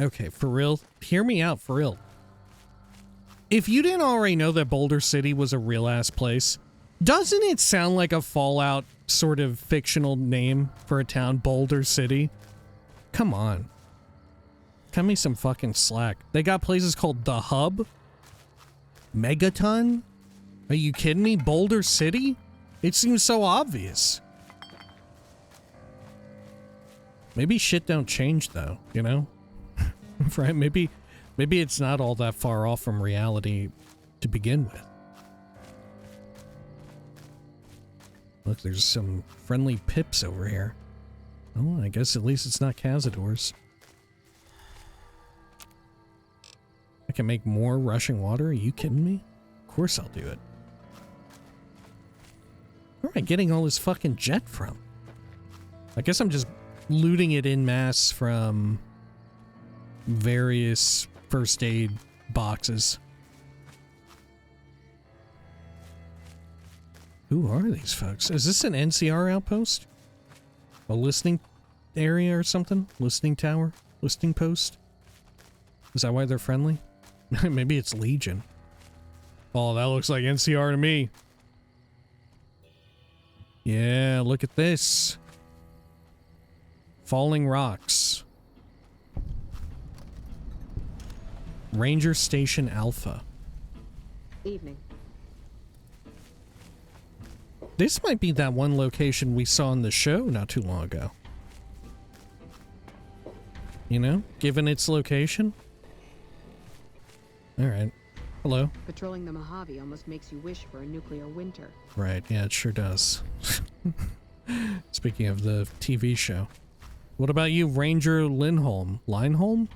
[SPEAKER 2] Okay, for real, hear me out, for real. If you didn't already know that Boulder City was a real-ass place, doesn't it sound like a Fallout sort of fictional name for a town, Boulder City? Come on. Cut me some fucking slack. They got places called The Hub? Megaton? Are you kidding me? Boulder City? It seems so obvious. Maybe shit don't change, though, you know? Right? Maybe it's not all that far off from reality to begin with. Look, there's some friendly pips over here. Oh, I guess at least it's not cazadors. I can make more rushing water? Are you kidding me? Of course I'll do it. Where am I getting all this fucking jet from? I guess I'm just looting it en masse from various first aid boxes. Who are these folks? Is this an NCR outpost? A listening area or something? Listening tower? Listening post? Is that why they're friendly? Maybe it's Legion. Oh, that looks like NCR to me. Yeah, look at this. Falling rocks. Ranger Station Alpha.
[SPEAKER 4] Evening.
[SPEAKER 2] This might be that one location we saw in the show not too long ago. You know, given its location. Alright. Hello.
[SPEAKER 4] Patrolling the Mojave almost makes you wish for a nuclear winter.
[SPEAKER 2] Right, yeah, it sure does. Speaking of the TV show. What about you, Ranger Lindholm? Lindholm?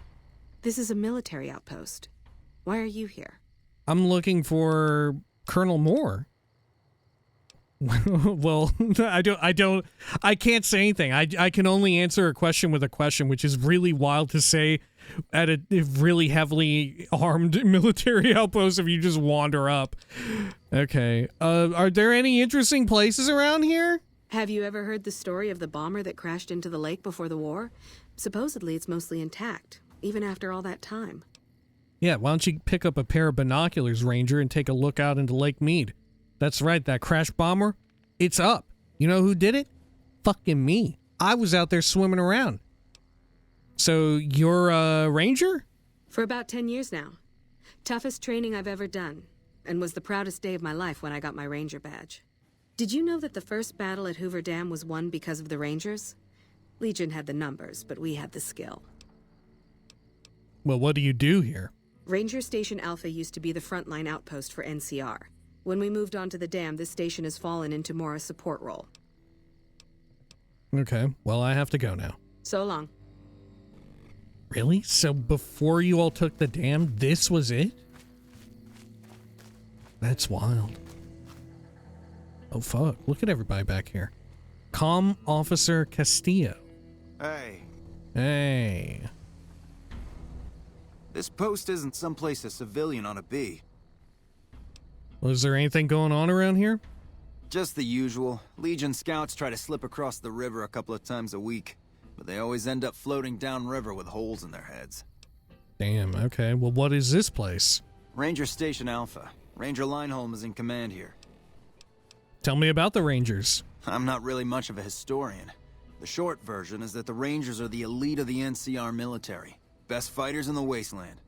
[SPEAKER 4] This is a military outpost. Why are you here?
[SPEAKER 2] I'm looking for Colonel Moore. Well, I can't say anything. I can only answer a question with a question, which is really wild to say at a really heavily armed military outpost if you just wander up. Okay. Are there any interesting places around here?
[SPEAKER 4] Have you ever heard the story of the bomber that crashed into the lake before the war? Supposedly it's mostly intact, even after all that time.
[SPEAKER 2] Yeah, why don't you pick up a pair of binoculars, Ranger, and take a look out into Lake Mead? That's right, that crash bomber, it's up. You know who did it? Fucking me. I was out there swimming around. So you're a ranger?
[SPEAKER 4] For about 10 years now. Toughest training I've ever done, and was the proudest day of my life when I got my ranger badge. Did you know that the first battle at Hoover Dam was won because of the Rangers? Legion had the numbers, but we had the skill.
[SPEAKER 2] Well, what do you do here?
[SPEAKER 4] Ranger Station Alpha used to be the frontline outpost for NCR. When we moved on to the dam, this station has fallen into more a support role.
[SPEAKER 2] Okay, well, I have to go now.
[SPEAKER 4] So long.
[SPEAKER 2] Really? So before you all took the dam, this was it? That's wild. Oh, fuck. Look at everybody back here. Comm Officer Castillo.
[SPEAKER 6] Hey.
[SPEAKER 2] Hey.
[SPEAKER 6] This post isn't someplace a civilian ought to be.
[SPEAKER 2] Well, is there anything going on around here?
[SPEAKER 6] Just the usual. Legion scouts try to slip across the river a couple of times a week, but they always end up floating downriver with holes in their heads.
[SPEAKER 2] Damn, okay. Well, what is this place?
[SPEAKER 6] Ranger Station Alpha. Ranger Lindholm is in command here.
[SPEAKER 2] Tell me about the Rangers.
[SPEAKER 6] I'm not really much of a historian. The short version is that the Rangers are the elite of the NCR military. Best fighters in the wasteland.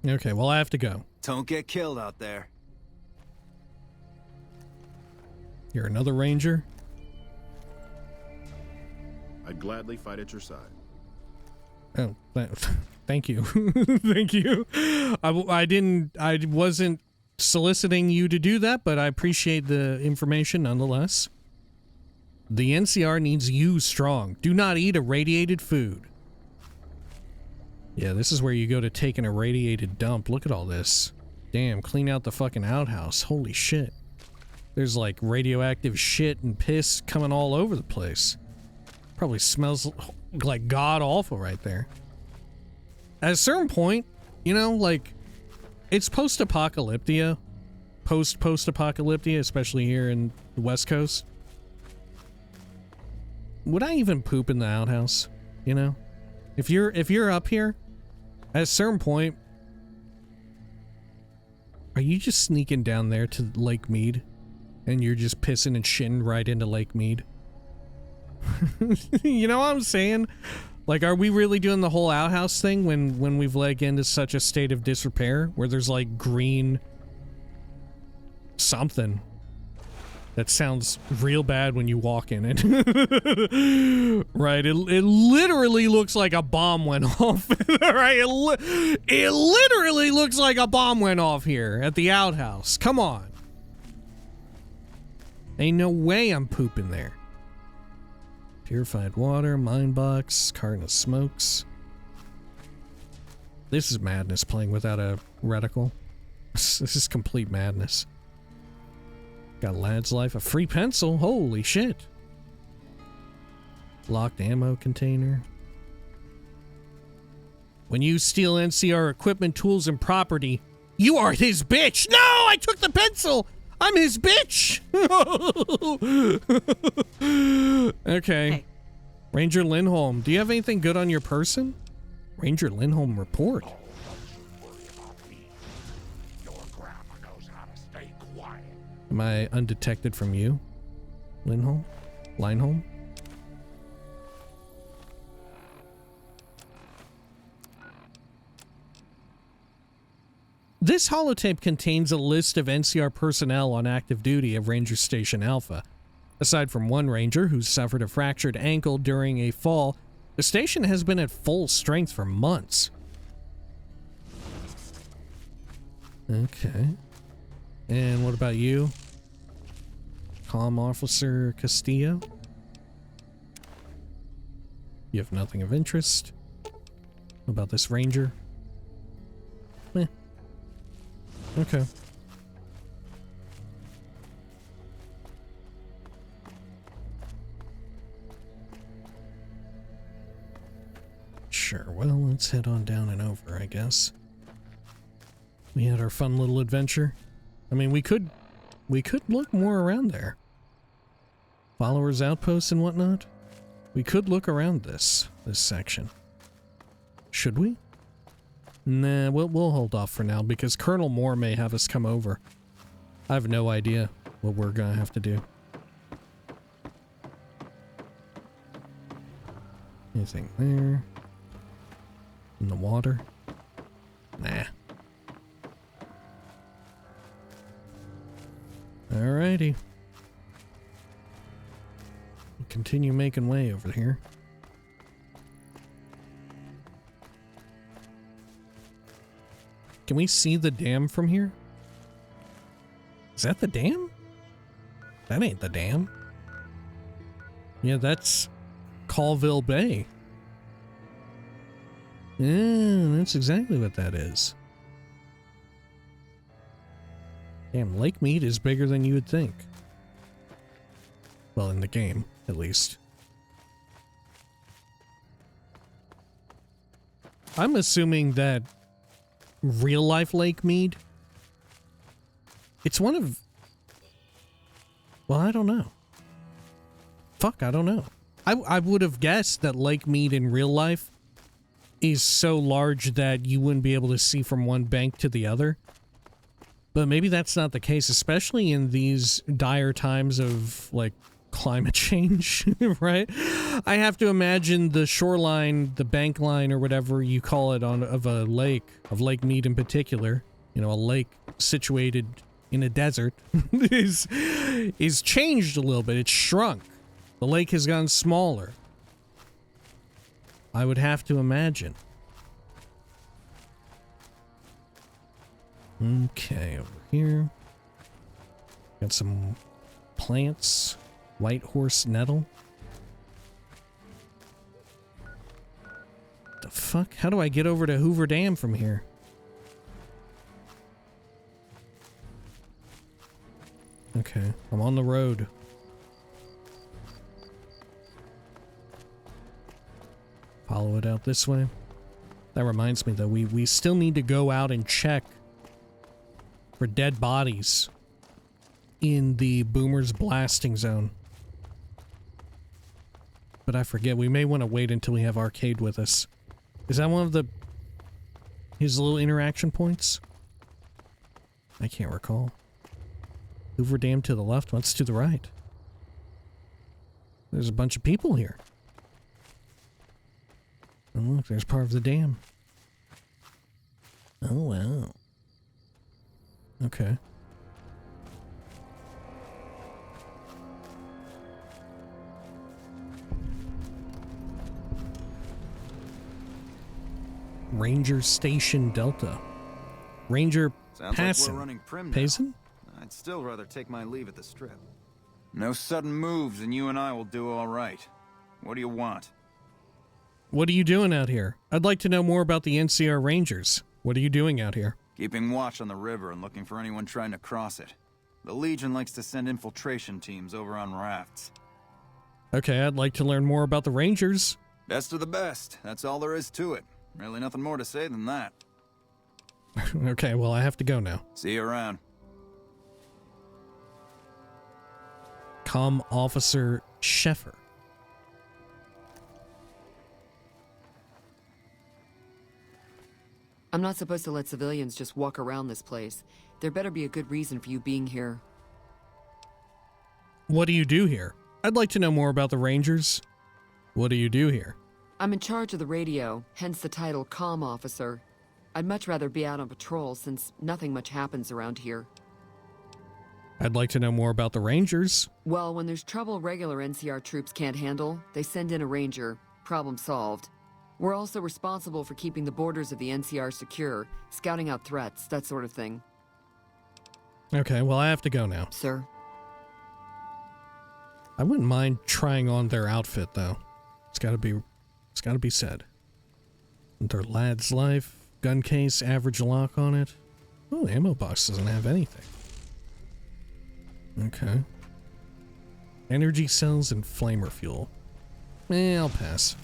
[SPEAKER 2] Okay, well, I have to go.
[SPEAKER 6] Don't get killed out there.
[SPEAKER 2] You're another ranger?
[SPEAKER 5] I'd gladly fight at your side.
[SPEAKER 2] Oh, thank you. Thank you. I wasn't soliciting you to do that, but I appreciate the information nonetheless. The NCR needs you strong. Do not eat irradiated food. Yeah, this is where you go to take an irradiated dump. Look at all this. Damn, clean out the fucking outhouse. Holy shit. There's like radioactive shit and piss coming all over the place. Probably smells like god awful right there. At a certain point, you know, like, it's post-apocalyptia. Post-apocalyptia, especially here in the West Coast. Would I even poop in the outhouse? You know? If you're up here, at a certain point, are you just sneaking down there to Lake Mead? And you're just pissing and shitting right into Lake Mead? You know what I'm saying? Like, are we really doing the whole outhouse thing when we've leg into such a state of disrepair where there's like green something that sounds real bad when you walk in it? Right? It literally looks like a bomb went off. Right? It literally looks like a bomb went off here at the outhouse. Come on. Ain't no way I'm pooping there. Purified water, mine box, carton of smokes. This is madness playing without a reticle. This is complete madness. Got lad's life, a free pencil. Holy shit. Locked ammo container. When you steal NCR equipment, tools, and property, you are his bitch. No, I took the pencil. I'm his bitch! Okay. Hey. Ranger Lindholm, do you have anything good on your person? Ranger Lindholm report. Am I undetected from you, Lindholm? Lindholm? This holotape contains a list of NCR personnel on active duty at Ranger Station Alpha. Aside from one ranger who suffered a fractured ankle during a fall, the station has been at full strength for months. Okay. And what about you? Comm Officer Castillo? You have nothing of interest? What about this ranger? Meh. Okay. Sure, well, let's head on down and over, I guess. We had our fun little adventure. I mean, we could look more around there. Followers outposts and whatnot. We could look around this section. Should we? Nah, we'll hold off for now because Colonel Moore may have us come over. I have no idea what we're gonna have to do. Anything there? In the water? Nah. Alrighty. We'll continue making way over here. Can we see the dam from here? Is that the dam? That ain't the dam. Yeah, that's Colville Bay. Yeah, that's exactly what that is. Damn, Lake Mead is bigger than you would think. Well, in the game, at least. I'm assuming that real-life Lake Mead, it's one of... Well, I don't know. Fuck, I don't know. I would have guessed that Lake Mead in real life is so large that you wouldn't be able to see from one bank to the other. But maybe that's not the case, especially in these dire times of, like, climate change, right? I have to imagine the shoreline, the bank line or whatever you call it of a lake, of Lake Mead in particular, you know, a lake situated in a desert, is changed a little bit. It's shrunk. The lake has gotten smaller. I would have to imagine. Okay, over here. Got some plants. White horse nettle. The fuck? How do I get over to Hoover Dam from here? Okay, I'm on the road. Follow it out this way. That reminds me, though, we still need to go out and check for dead bodies in the Boomer's blasting zone. But I forget, we may want to wait until we have Arcade with us. Is that one of his little interaction points? I can't recall. Hoover Dam to the left, what's to the right? There's a bunch of people here. Oh look, there's part of the dam. Oh wow. Okay. Ranger Station Delta. Ranger
[SPEAKER 6] Sounds
[SPEAKER 2] Passin.
[SPEAKER 6] like we're running prim now.
[SPEAKER 2] Payson?
[SPEAKER 6] I'd still rather take my leave at the strip. No sudden moves and you and I will do all right. What do you want?
[SPEAKER 2] What are you doing out here? I'd like to know more about the NCR Rangers. What are you doing out here?
[SPEAKER 6] Keeping watch on the river and looking for anyone trying to cross it. The Legion likes to send infiltration teams over on rafts.
[SPEAKER 2] Okay, I'd like to learn more about the Rangers.
[SPEAKER 6] Best of the best. That's all there is to it. Really nothing more to say than that.
[SPEAKER 2] Okay, well, I have to go now.
[SPEAKER 6] See you around.
[SPEAKER 2] Comm Officer Sheffer.
[SPEAKER 14] I'm not supposed to let civilians just walk around this place. There better be a good reason for you being here.
[SPEAKER 2] What do you do here? I'd like to know more about the Rangers. What do you do here?
[SPEAKER 14] I'm in charge of the radio, hence the title Comm Officer. I'd much rather be out on patrol since nothing much happens around here.
[SPEAKER 2] I'd like to know more about the Rangers.
[SPEAKER 14] Well, when there's trouble regular NCR troops can't handle, they send in a ranger. Problem solved. We're also responsible for keeping the borders of the NCR secure, scouting out threats, that sort of thing.
[SPEAKER 2] Okay, well, I have to go now.
[SPEAKER 14] Sir?
[SPEAKER 2] I wouldn't mind trying on their outfit, though. It's gotta be said. Their lad's life, gun case, average lock on it. Oh, the ammo box doesn't have anything. Okay. Energy cells and flamer fuel. I'll pass.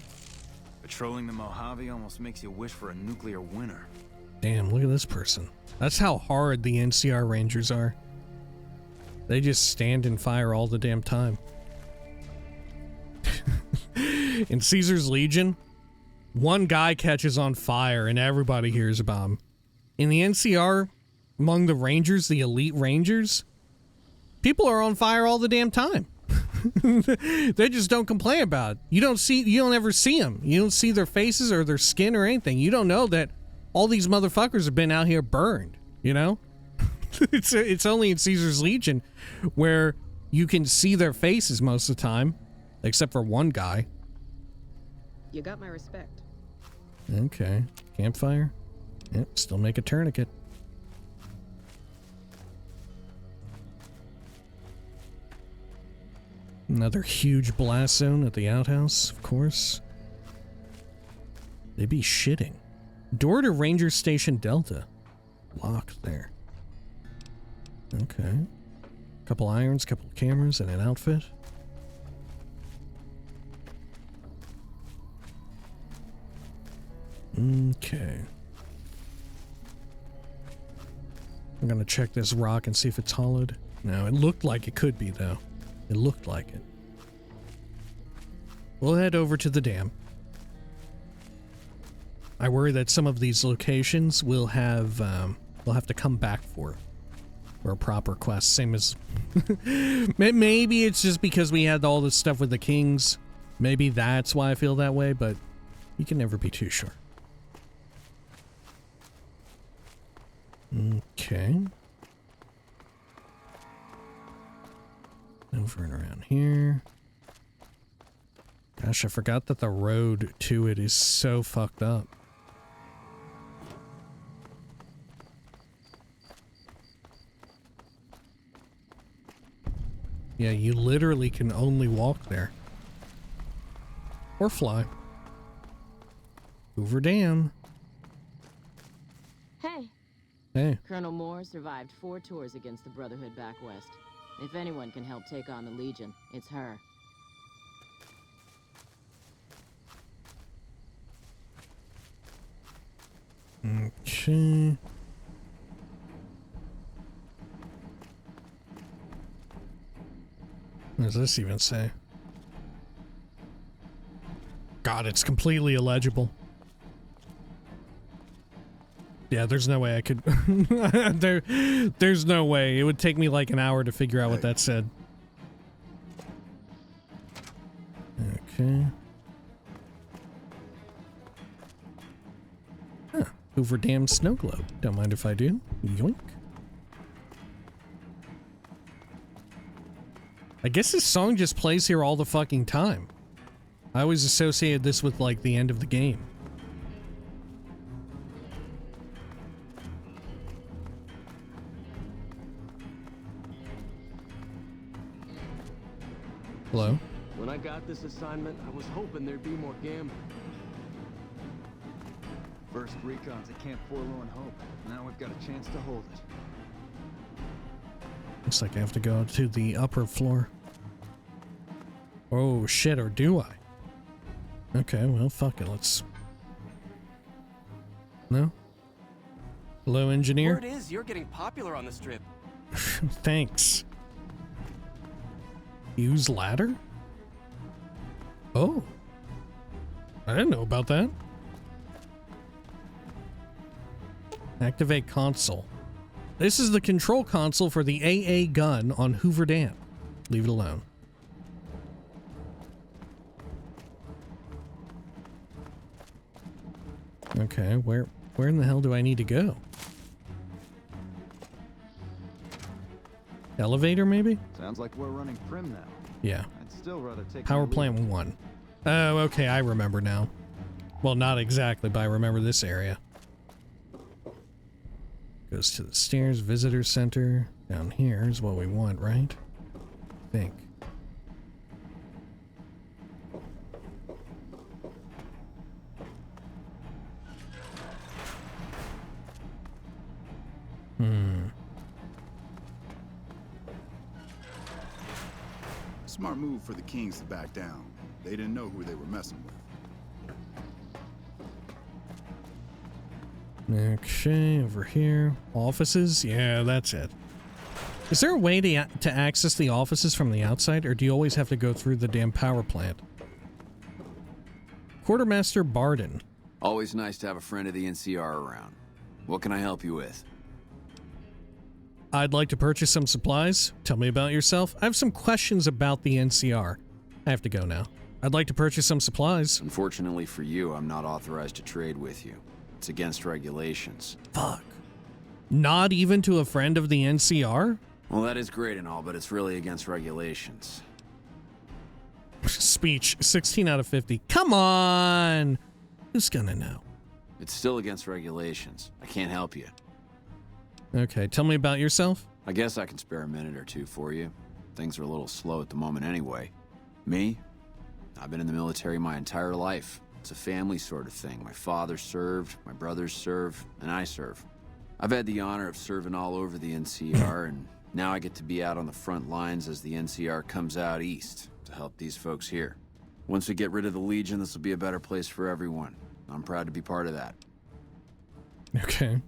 [SPEAKER 6] Patrolling the Mojave almost makes you wish for a nuclear winter.
[SPEAKER 2] Damn, look at this person. That's how hard the NCR Rangers are. They just stand and fire all the damn time. In Caesar's Legion, one guy catches on fire and everybody hears about him. In the NCR, among the Rangers, the elite Rangers, people are on fire all the damn time. They just don't complain about it. You don't ever see them. You don't see their faces or their skin or anything. You don't know that all these motherfuckers have been out here burned, you know? It's only in Caesar's Legion where you can see their faces most of the time, except for one guy.
[SPEAKER 4] You got my respect.
[SPEAKER 2] Okay. Campfire. Yep, still make a tourniquet. Another huge blast zone at the outhouse, of course. They be shitting. Door to Ranger Station Delta. Locked there. Okay. Couple irons, couple cameras, and an outfit. Okay. I'm gonna check this rock and see if it's hollowed. No, it looked like it could be, though. It looked like it. We'll head over to the dam. I worry that some of these locations we'll have to come back for or a proper quest. Same as... Maybe it's just because we had all this stuff with the kings. Maybe that's why I feel that way, but you can never be too sure. Okay. Over and around here. Gosh, I forgot that the road to it is so fucked up. Yeah, you literally can only walk there. Or fly. Hoover Dam.
[SPEAKER 15] Hey.
[SPEAKER 2] Hey.
[SPEAKER 15] Colonel Moore survived 4 tours against the Brotherhood back west. If anyone can help take on the Legion, it's her.
[SPEAKER 2] Okay. What does this even say? God, it's completely illegible. Yeah, there's no way I could... there's no way. It would take me like an hour to figure out what that said. Okay. Huh. Hoover Dam snow globe. Don't mind if I do. Yoink. I guess this song just plays here all the fucking time. I always associated this with, like, the end of the game. Hello?
[SPEAKER 16] When I got this assignment, I was hoping there'd be more gambling.
[SPEAKER 6] First recon's at Camp Forlorn Hope. Now we've got a chance to hold it.
[SPEAKER 2] Looks like I have to go to the upper floor. Oh shit, or do I? Okay, well, fuck it, let's... No? Hello, engineer?
[SPEAKER 16] Word is, you're getting popular on the strip.
[SPEAKER 2] Thanks. Use ladder? Oh. I didn't know about that. Activate console. This is the control console for the AA gun on Hoover Dam. Leave it alone. Okay, where in the hell do I need to go? Elevator, maybe?
[SPEAKER 6] Sounds like we're running prim now.
[SPEAKER 2] Yeah.
[SPEAKER 6] I'd still rather take
[SPEAKER 2] Power plant 1. Oh, okay, I remember now. Well, not exactly, but I remember this area. Goes to the stairs, visitor center. Down here is what we want, right? I think.
[SPEAKER 5] Smart move for the Kings to back down. They didn't know who they were messing with.
[SPEAKER 2] Okay, over here. Offices? Yeah, that's it. Is there a way to access the offices from the outside, or do you always have to go through the damn power plant? Quartermaster Barden.
[SPEAKER 17] Always nice to have a friend of the NCR around. What can I help you with?
[SPEAKER 2] I'd like to purchase some supplies. Tell me about yourself. I have some questions about the NCR. I have to go now. I'd like to purchase some supplies.
[SPEAKER 17] Unfortunately for you, I'm not authorized to trade with you. It's against regulations.
[SPEAKER 2] Fuck. Not even to a friend of the NCR?
[SPEAKER 17] Well, that is great and all, but it's really against regulations.
[SPEAKER 2] Speech, 16 out of 50. Come on! Who's gonna know?
[SPEAKER 17] It's still against regulations. I can't help you.
[SPEAKER 2] Okay, tell me about yourself.
[SPEAKER 17] I guess I can spare a minute or two for you. Things are a little slow at the moment anyway. Me? I've been in the military my entire life. It's a family sort of thing. My father served, my brothers serve, and I serve. I've had the honor of serving all over the NCR, and now I get to be out on the front lines as the NCR comes out east to help these folks here. Once we get rid of the Legion, this will be a better place for everyone. I'm proud to be part of that.
[SPEAKER 2] Okay.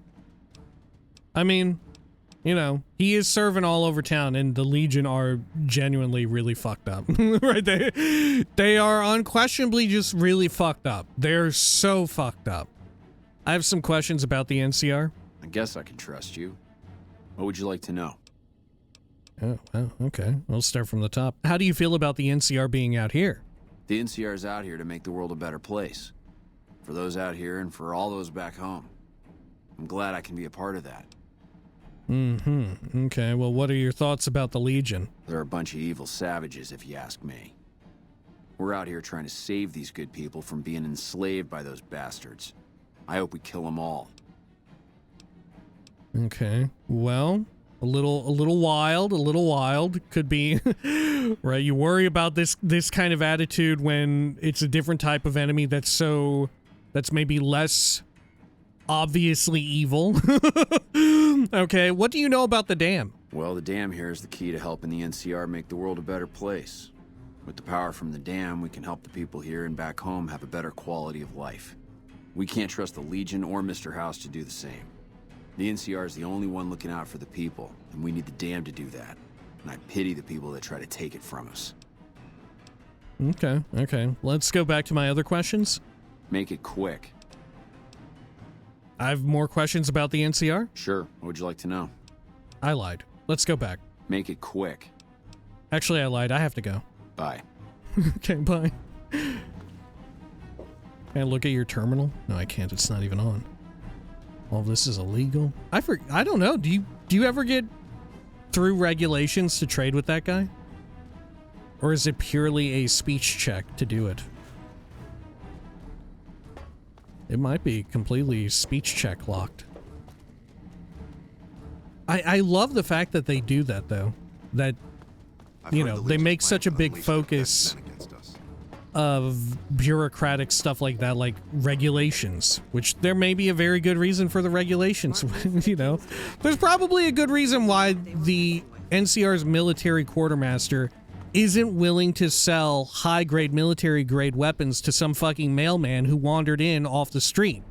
[SPEAKER 2] I mean, you know, he is serving all over town, and the Legion are genuinely really fucked up. Right? They are unquestionably just really fucked up. They're so fucked up. I have some questions about the NCR.
[SPEAKER 17] I guess I can trust you. What would you like to know?
[SPEAKER 2] Oh, well, okay. We'll start from the top. How do you feel about the NCR being out here?
[SPEAKER 17] The NCR's out here to make the world a better place. For those out here and for all those back home. I'm glad I can be a part of that.
[SPEAKER 2] Mm-hmm. Okay, well, what are your thoughts about the Legion?
[SPEAKER 17] They're a bunch of evil savages, if you ask me. We're out here trying to save these good people from being enslaved by those bastards. I hope we kill them all.
[SPEAKER 2] Okay, well, a little wild. Could be, right? You worry about this kind of attitude when it's a different type of enemy that's maybe less obviously evil. Okay, what do you know about the dam?
[SPEAKER 17] Well, the dam here is the key to helping the NCR make the world a better place. With the power from the dam, we can help the people here and back home have a better quality of life. We can't trust the Legion or Mr. House to do the same. The NCR is the only one looking out for the people, and we need the dam to do that. And I pity the people that try to take it from us.
[SPEAKER 2] Okay. Let's go back to my other questions.
[SPEAKER 17] Make it quick.
[SPEAKER 2] I have more questions about the NCR?
[SPEAKER 17] Sure. What would you like to know?
[SPEAKER 2] I lied. Let's go back.
[SPEAKER 17] Make it quick.
[SPEAKER 2] Actually, I lied. I have to go.
[SPEAKER 17] Bye.
[SPEAKER 2] Okay, bye. Can I look at your terminal? No, I can't. It's not even on. All this is illegal. I don't know. Do you ever get through regulations to trade with that guy? Or is it purely a speech check to do it? It might be completely speech check locked. I love the fact that they do that, though. That, you know, they make such a big focus of bureaucratic stuff like that, like regulations, which there may be a very good reason for the regulations. You know, there's probably a good reason why the NCR's military quartermaster isn't willing to sell high-grade military-grade weapons to some fucking mailman who wandered in off the street.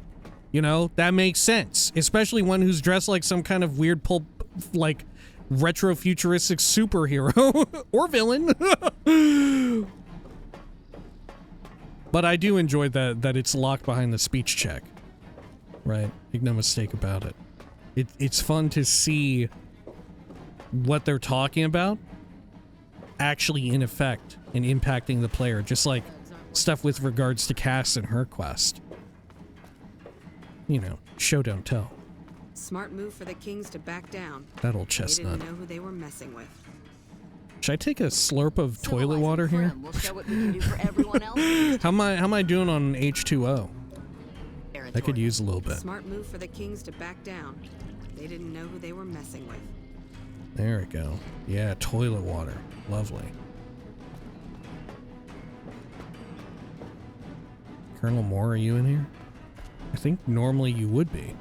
[SPEAKER 2] You know, that makes sense, especially one who's dressed like some kind of weird pulp, like retro-futuristic superhero or villain. But I do enjoy that it's locked behind the speech check. Right? Make no mistake about it. It's fun to see what they're talking about actually in effect and impacting the player, just like stuff with regards to Cass and her quest. You know, show don't tell.
[SPEAKER 4] Smart move for the Kings to back down.
[SPEAKER 2] That old chestnut.
[SPEAKER 4] They didn't know who they were messing with.
[SPEAKER 2] Should I take a slurp of toilet water here?
[SPEAKER 9] We'll show what we can do for everyone else.
[SPEAKER 2] How am I doing on H2O? I could use a little bit.
[SPEAKER 4] Smart move for the Kings to back down. They didn't know who they were messing with.
[SPEAKER 2] There we go. Yeah, toilet water. Lovely. Colonel Moore, are you in here? I think normally you would be.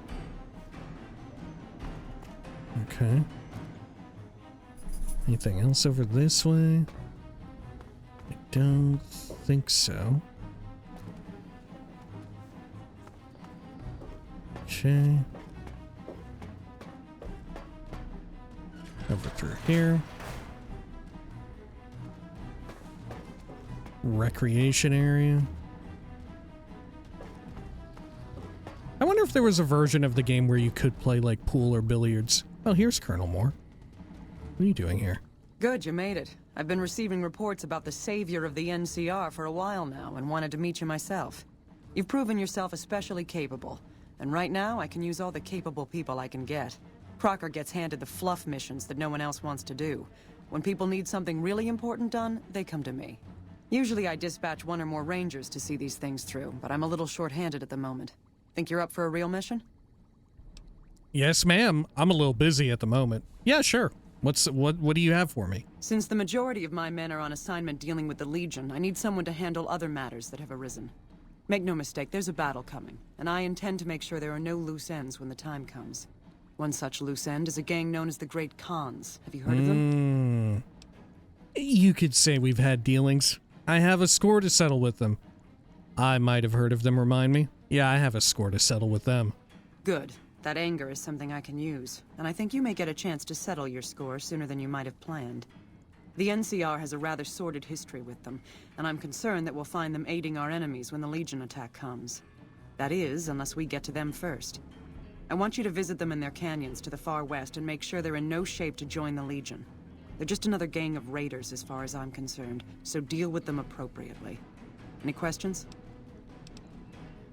[SPEAKER 2] Okay. Anything else over this way? I don't think so. Okay. Over through here. Recreation area. I wonder if there was a version of the game where you could play like pool or billiards. Oh, here's Colonel Moore. What are you doing here?
[SPEAKER 18] Good, you made it. I've been receiving reports about the savior of the NCR for a while now and wanted to meet you myself. You've proven yourself especially capable, and right now I can use all the capable people I can get. Crocker gets handed the fluff missions that no one else wants to do. When people need something really important done, they come to me. Usually I dispatch one or more rangers to see these things through, but I'm a little short-handed at the moment. Think you're up for a real mission?
[SPEAKER 2] Yes, ma'am. I'm a little busy at the moment. Yeah, sure. What do you have for me?
[SPEAKER 18] Since the majority of my men are on assignment dealing with the Legion, I need someone to handle other matters that have arisen. Make no mistake, there's a battle coming, and I intend to make sure there are no loose ends when the time comes. One such loose end is a gang known as the Great Khans. Have you heard of them?
[SPEAKER 2] You could say we've had dealings. I have a score to settle with them. I might have heard of them, remind me. Yeah, I have a score to settle with them.
[SPEAKER 18] Good. That anger is something I can use, and I think you may get a chance to settle your score sooner than you might have planned. The NCR has a rather sordid history with them, and I'm concerned that we'll find them aiding our enemies when the Legion attack comes. That is, unless we get to them first. I want you to visit them in their canyons to the far west and make sure they're in no shape to join the Legion. They're just another gang of raiders as far as I'm concerned, so deal with them appropriately. Any questions?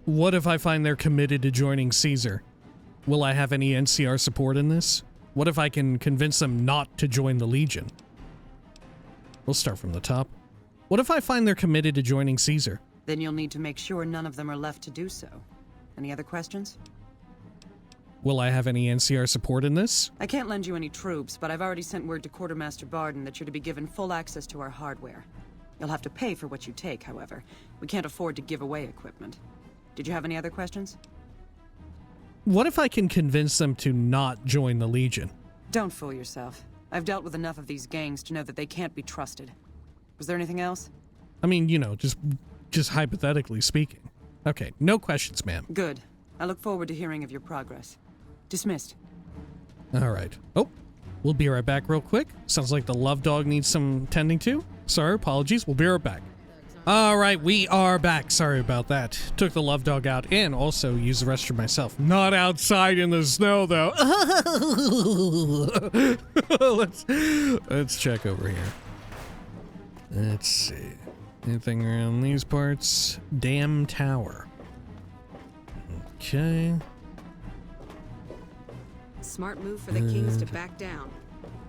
[SPEAKER 2] What if I find they're committed to joining Caesar? Will I have any NCR support in this? What if I can convince them not to join the Legion? We'll start from the top. What if I find they're committed to joining Caesar?
[SPEAKER 18] Then you'll need to make sure none of them are left to do so. Any other questions?
[SPEAKER 2] Will I have any NCR support in this?
[SPEAKER 18] I can't lend you any troops, but I've already sent word to Quartermaster Barden that you're to be given full access to our hardware. You'll have to pay for what you take, however. We can't afford to give away equipment. Did you have any other questions?
[SPEAKER 2] What if I can convince them to not join the Legion?
[SPEAKER 18] Don't fool yourself. I've dealt with enough of these gangs to know that they can't be trusted. Was there anything else?
[SPEAKER 2] I mean, you know, just hypothetically speaking. Okay, no questions, ma'am.
[SPEAKER 18] Good. I look forward to hearing of your progress. Dismissed.
[SPEAKER 2] All right. Oh, we'll be right back real quick. Sounds like the love dog needs some tending to. Sorry, apologies. We'll be right back. All right, we are back. Sorry about that. Took the love dog out and also used the restroom myself. Not outside in the snow, though. Let's check over here. Let's see. Anything around these parts? Dam tower. Okay.
[SPEAKER 4] Smart move for the Kings to back down.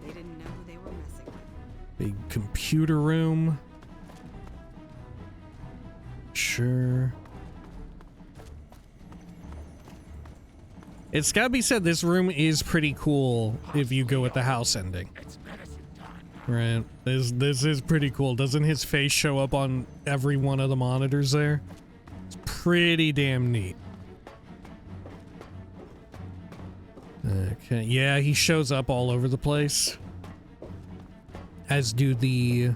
[SPEAKER 4] They didn't know who they were messing with.
[SPEAKER 2] Big computer room. Sure. It's gotta be said, this room is pretty cool if you go with the house ending. Right. This is pretty cool. Doesn't his face show up on every one of the monitors there? It's pretty damn neat. Okay. Yeah, he shows up all over the place. As do the...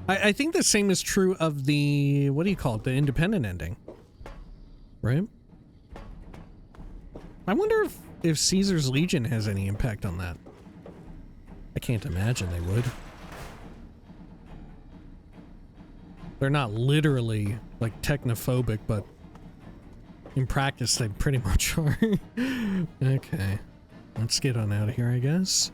[SPEAKER 2] I think the same is true of the... What do you call it? The independent ending. Right? I wonder if Caesar's Legion has any impact on that. I can't imagine they would. They're not literally, like, technophobic, but in practice they pretty much are. Okay. Let's get on out of here, I guess.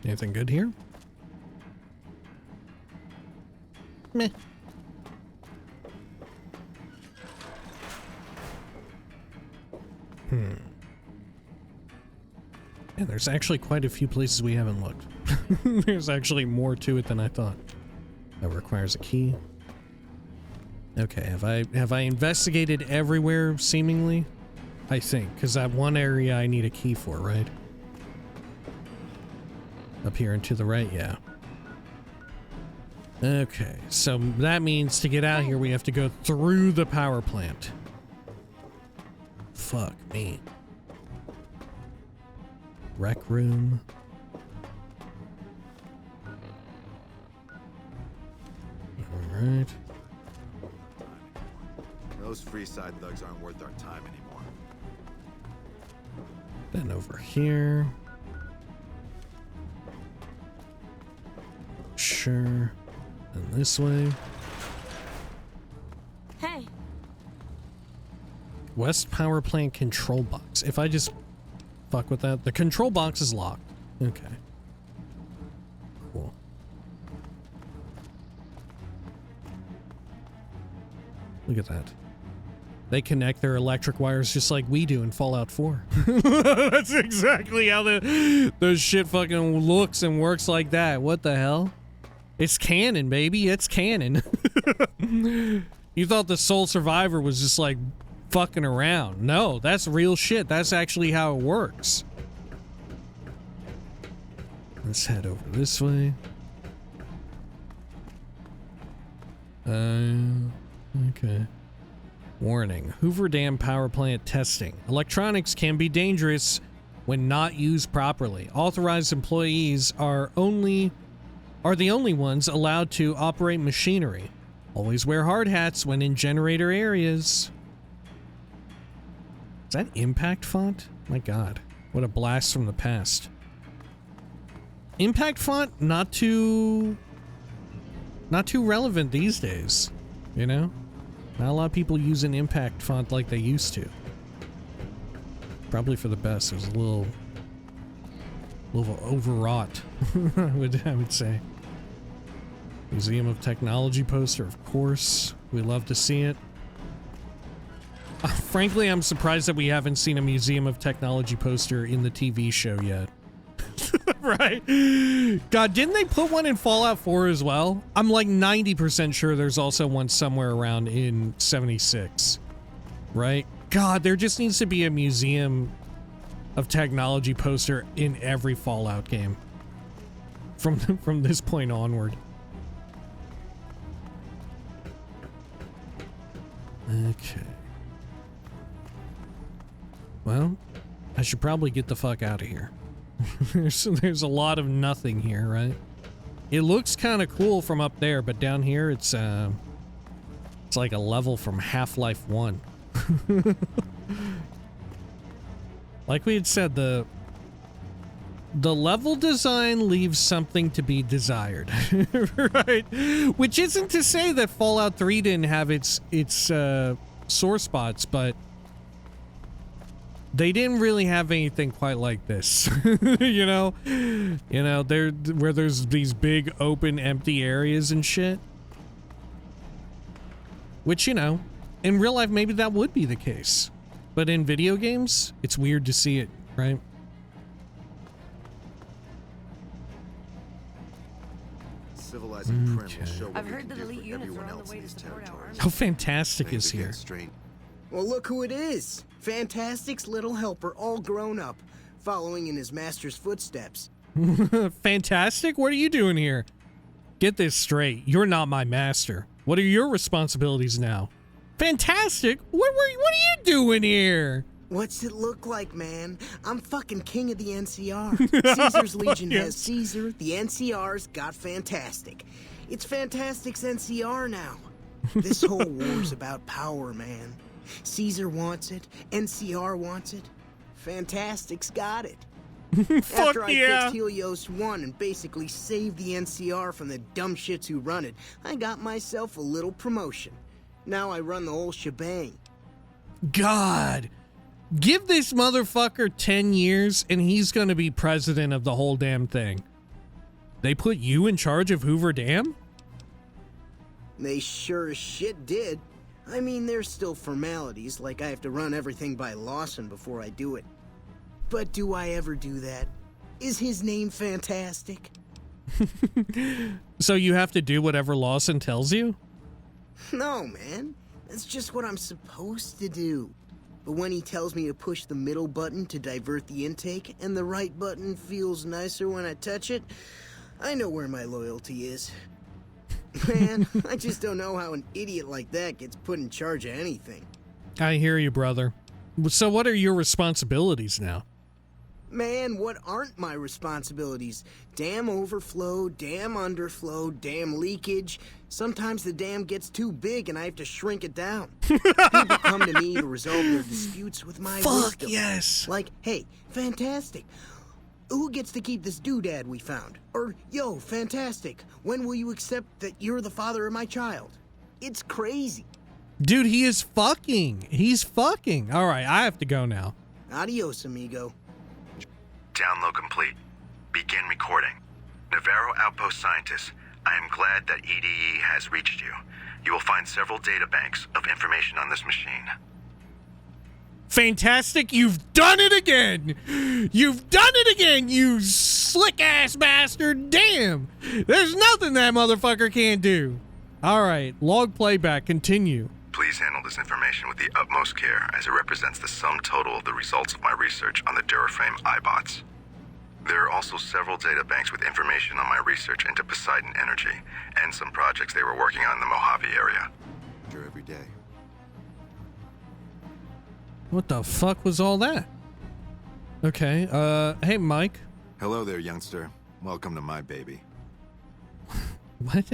[SPEAKER 2] Anything good here? Meh. Yeah, there's actually quite a few places we haven't looked. There's actually more to it than I thought. That requires a key. Okay, have I investigated everywhere, seemingly? I think, because that one area I need a key for, right? Up here and to the right, yeah. Okay, so that means to get out here we have to go through the power plant. Fuck me. Rec room. Alright.
[SPEAKER 7] Those Freeside thugs aren't worth our time anymore.
[SPEAKER 2] Then over here. Sure. And this way.
[SPEAKER 9] Hey.
[SPEAKER 2] West Power Plant control box. If I just fuck with that. The control box is locked. Okay. Cool. Look at that. They connect their electric wires just like we do in Fallout 4. That's exactly how the shit fucking looks and works like that. What the hell? It's canon, baby. It's canon. You thought the sole survivor was just like fucking around. No, that's real shit. That's actually how it works. Let's head over this way. Okay. Warning. Hoover Dam power plant testing. Electronics can be dangerous when not used properly. Authorized employees are the only ones allowed to operate machinery. Always wear hard hats when in generator areas. Is that impact font? My god. What a blast from the past. Impact font, not too relevant these days, you know? Not a lot of people use an impact font like they used to. Probably for the best. It was a little overwrought, I would say. Museum of Technology poster, of course. We love to see it. Frankly, I'm surprised that we haven't seen a Museum of Technology poster in the TV show yet. Right? God, didn't they put one in Fallout 4 as well? I'm like 90% sure there's also one somewhere around in 76. Right? God, there just needs to be a Museum of Technology poster in every Fallout game. From this point onward. Okay. Well, I should probably get the fuck out of here. There's a lot of nothing here, right? It looks kind of cool from up there, but down here it's like a level from Half-Life 1. Like we had said, the level design leaves something to be desired, right? Which isn't to say that Fallout 3 didn't have its sore spots, but they didn't really have anything quite like this. you know, there where there's these big open empty areas and shit. Which, you know, in real life maybe that would be the case. But in video games, it's weird to see it, right?
[SPEAKER 7] Civilizing Prim will show what
[SPEAKER 8] I've
[SPEAKER 7] we
[SPEAKER 8] heard
[SPEAKER 7] can
[SPEAKER 8] that
[SPEAKER 7] do
[SPEAKER 8] elite
[SPEAKER 7] for
[SPEAKER 8] units
[SPEAKER 7] everyone
[SPEAKER 8] are on
[SPEAKER 7] else
[SPEAKER 8] the way
[SPEAKER 7] in
[SPEAKER 8] to
[SPEAKER 7] these
[SPEAKER 8] support our
[SPEAKER 7] territories.
[SPEAKER 2] How Fantastic
[SPEAKER 7] Things
[SPEAKER 2] is
[SPEAKER 7] are getting
[SPEAKER 2] here.
[SPEAKER 7] strange.
[SPEAKER 19] Well, look who it is. Fantastic's little helper, all grown up, following in his master's footsteps.
[SPEAKER 2] Fantastic? What are you doing here? Get this straight. You're not my master. What are your responsibilities now? Fantastic? What are you doing here?
[SPEAKER 19] What's it look like, man? I'm fucking king of the NCR. Caesar's Legion has Caesar, the NCR's got Fantastic. It's Fantastic's NCR now. This whole war's about power, man. Caesar wants it, NCR wants it. Fantastic's got it. After I fixed Helios 1 and basically saved the NCR from the dumb shits who run it, I got myself a little promotion. Now I run the whole shebang.
[SPEAKER 2] God. Give this motherfucker 10 years and he's gonna be president of the whole damn thing. They put you in charge of Hoover Dam?
[SPEAKER 19] They sure as shit did. I mean, there's still formalities, like I have to run everything by Lawson before I do it. But do I ever do that? Is his name Fantastic?
[SPEAKER 2] So you have to do whatever Lawson tells you?
[SPEAKER 19] No, man. That's just what I'm supposed to do. But when he tells me to push the middle button to divert the intake, and the right button feels nicer when I touch it, I know where my loyalty is. Man, I just don't know how an idiot like that gets put in charge of anything.
[SPEAKER 2] I hear you, brother. So what are your responsibilities now?
[SPEAKER 19] Man, what aren't my responsibilities? Dam overflow, dam underflow, dam leakage. Sometimes the dam gets too big and I have to shrink it down. People come to me to resolve their disputes with my wisdom.
[SPEAKER 2] Yes!
[SPEAKER 19] Like, hey, Fantastic. Who gets to keep this doodad we found? Or, yo, Fantastic, when will you accept that you're the father of my child? It's crazy.
[SPEAKER 2] Dude, he is fucking. He's fucking. All right, I have to go now.
[SPEAKER 19] Adios, amigo.
[SPEAKER 7] Download complete. Begin recording. Navarro Outpost Scientists, I am glad that EDE has reached you. You will find several data banks of information on this machine.
[SPEAKER 2] Fantastic, you've done it again! You've done it again, you slick-ass bastard! Damn! There's nothing that motherfucker can't do! Alright, log playback, continue.
[SPEAKER 7] Please handle this information with the utmost care, as it represents the sum total of the results of my research on the Duraframe iBots. There are also several data banks with information on my research into Poseidon Energy, and some projects they were working on in the Mojave area. Every day.
[SPEAKER 2] What the fuck was all that? Okay, hey Mike.
[SPEAKER 7] Hello there, youngster. Welcome to my baby.
[SPEAKER 2] What?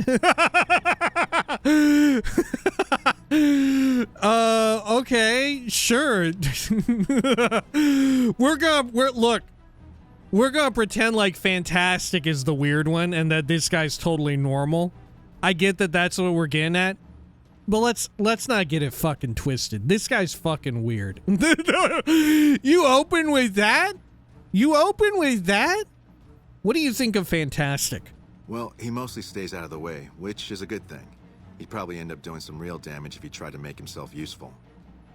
[SPEAKER 2] Okay, sure. We're gonna pretend like Fantastic is the weird one and that this guy's totally normal. I get that that's what we're getting at. let's not get it fucking twisted. This guy's fucking weird. You open with that? You open with that? What do you think of Fantastic?
[SPEAKER 7] Well, he mostly stays out of the way, which is a good thing. He'd probably end up doing some real damage if he tried to make himself useful.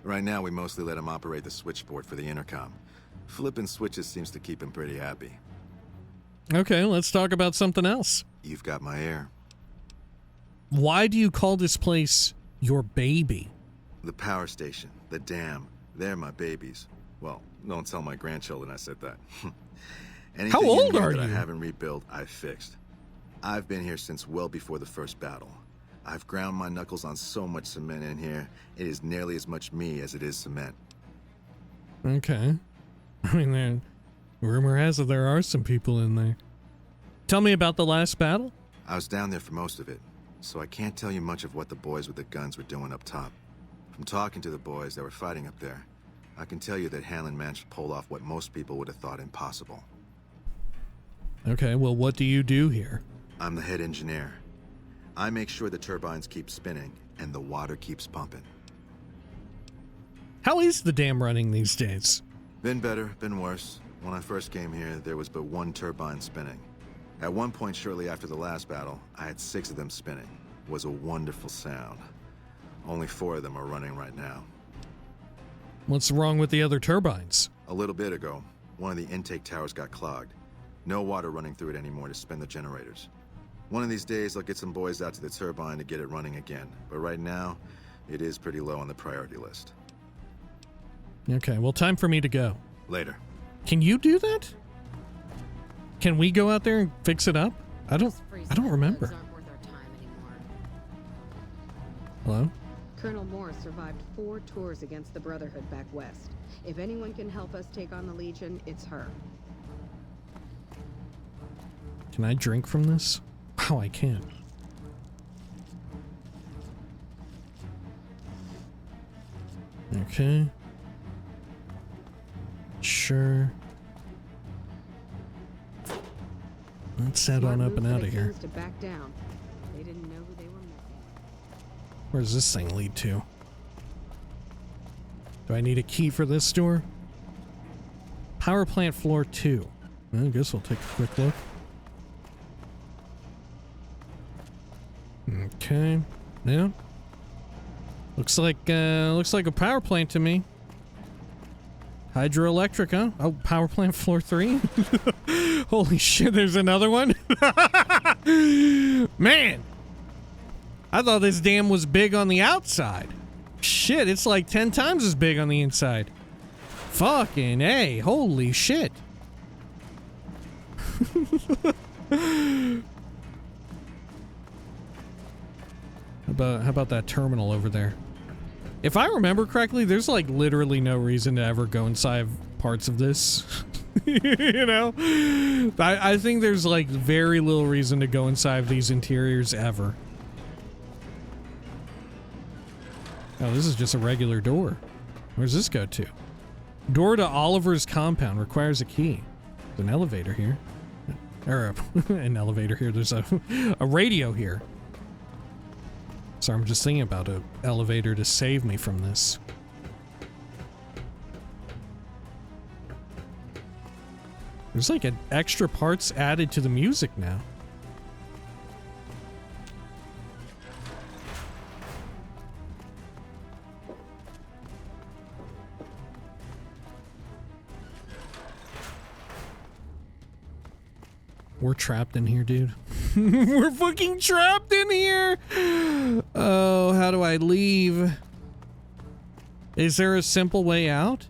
[SPEAKER 7] Right now, we mostly let him operate the switchboard for the intercom. Flipping switches seems to keep him pretty happy.
[SPEAKER 2] Okay, let's talk about something else.
[SPEAKER 7] You've got my ear.
[SPEAKER 2] Why do you call this place your baby?
[SPEAKER 7] The power station, the dam, they're my babies. Well, don't tell my grandchildren I said that.
[SPEAKER 2] How old are you?
[SPEAKER 7] I haven't rebuilt, I've fixed. I've been here since well before the first battle. I've ground my knuckles on so much cement in here, it is nearly as much me as it is cement.
[SPEAKER 2] Okay. I mean, rumor has it there are some people in there. Tell me about the last battle.
[SPEAKER 7] I was down there for most of it, so I can't tell you much of what the boys with the guns were doing up top. From talking to the boys that were fighting up there, I can tell you that Hanlon managed to pull off what most people would have thought impossible.
[SPEAKER 2] Okay, well, what do you do here?
[SPEAKER 7] I'm the head engineer. I make sure the turbines keep spinning and the water keeps pumping.
[SPEAKER 2] How is the dam running these days?
[SPEAKER 7] Been better, been worse. When I first came here, there was but one turbine spinning. At one point shortly after the last battle, I had 6 of them spinning. It was a wonderful sound. Only 4 of them are running right now.
[SPEAKER 2] What's wrong with the other turbines?
[SPEAKER 7] A little bit ago, one of the intake towers got clogged. No water running through it anymore to spin the generators. One of these days, I'll get some boys out to the turbine to get it running again. But right now, it is pretty low on the priority list.
[SPEAKER 2] Okay, well, time for me to go.
[SPEAKER 7] Later.
[SPEAKER 2] Can you do that? Can we go out there and fix it up? I don't remember. Hello?
[SPEAKER 4] Colonel Morris survived 4 tours against the Brotherhood back west. If anyone can help us take on the Legion, it's her.
[SPEAKER 2] Can I drink from this? Wow, I can. Okay. Sure. Let's head on up and out of here.
[SPEAKER 4] To back down. They didn't know who they were missing.
[SPEAKER 2] Where does this thing lead to? Do I need a key for this door? Power plant floor 2. I guess we'll take a quick look. Okay. Yeah. Looks like a power plant to me. Hydroelectric, huh? Oh, power plant floor 3? Holy shit, there's another one? Man! I thought this dam was big on the outside. Shit, it's like 10 times as big on the inside. Fucking A, holy shit. How about that terminal over there? If I remember correctly, there's like literally no reason to ever go inside parts of this. You know? I think there's like very little reason to go inside these interiors ever. Oh, this is just a regular door. Where's this go to? Door to Oliver's compound requires a key. There's an elevator here. Or an elevator here. There's a radio here. So I'm just thinking about an elevator to save me from this. There's like extra parts added to the music now. We're trapped in here, dude. We're fucking trapped in here. Oh, how do I leave? Is there a simple way out?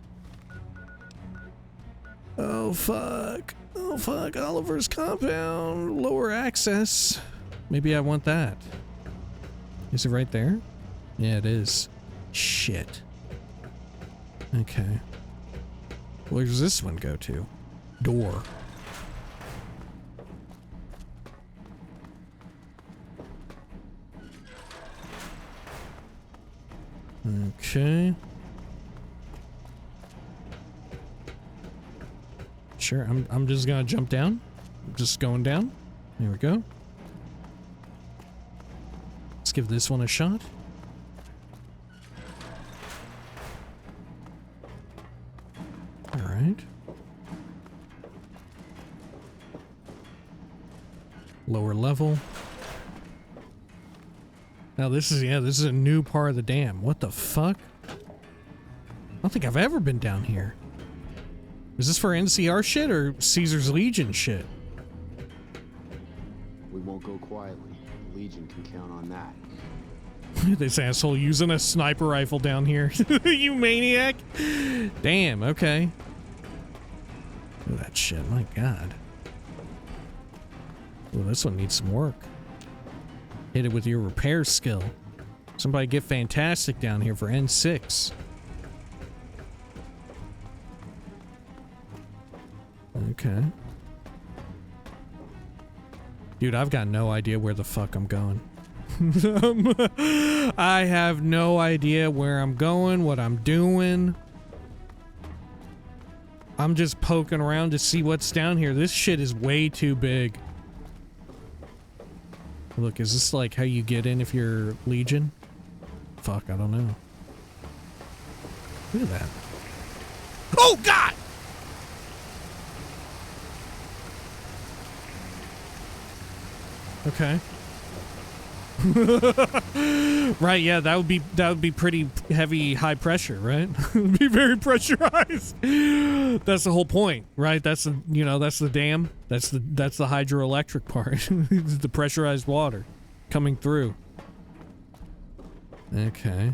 [SPEAKER 2] Oh, fuck. Oh, fuck. Oliver's compound. Lower access. Maybe I want that. Is it right there? Yeah, it is. Shit. Okay. Where does this one go to? Door. Okay. Sure, I'm just gonna jump down. I'm just going down. There we go. Let's give this one a shot. Lower level. Now this is a new part of the dam. What the fuck? I don't think I've ever been down here. Is this for NCR shit or Caesar's Legion shit?
[SPEAKER 20] We won't go quietly. The Legion can count on that.
[SPEAKER 2] This asshole using a sniper rifle down here. You maniac. Damn, okay. Look at that shit, my god. Well, this one needs some work. Hit it with your repair skill. Somebody get fantastic down here for N6. Okay. Dude, I've got no idea where the fuck I'm going. I have no idea where I'm going, what I'm doing. I'm just poking around to see what's down here. This shit is way too big. Look, is this like how you get in if you're Legion? Fuck, I don't know. Look at that. Oh, God! Okay. Right, yeah, that would be pretty heavy, high pressure, right? It would be very pressurized. That's the whole point, right? That's the, you know, that's the dam. That's the hydroelectric part. The pressurized water coming through. Okay.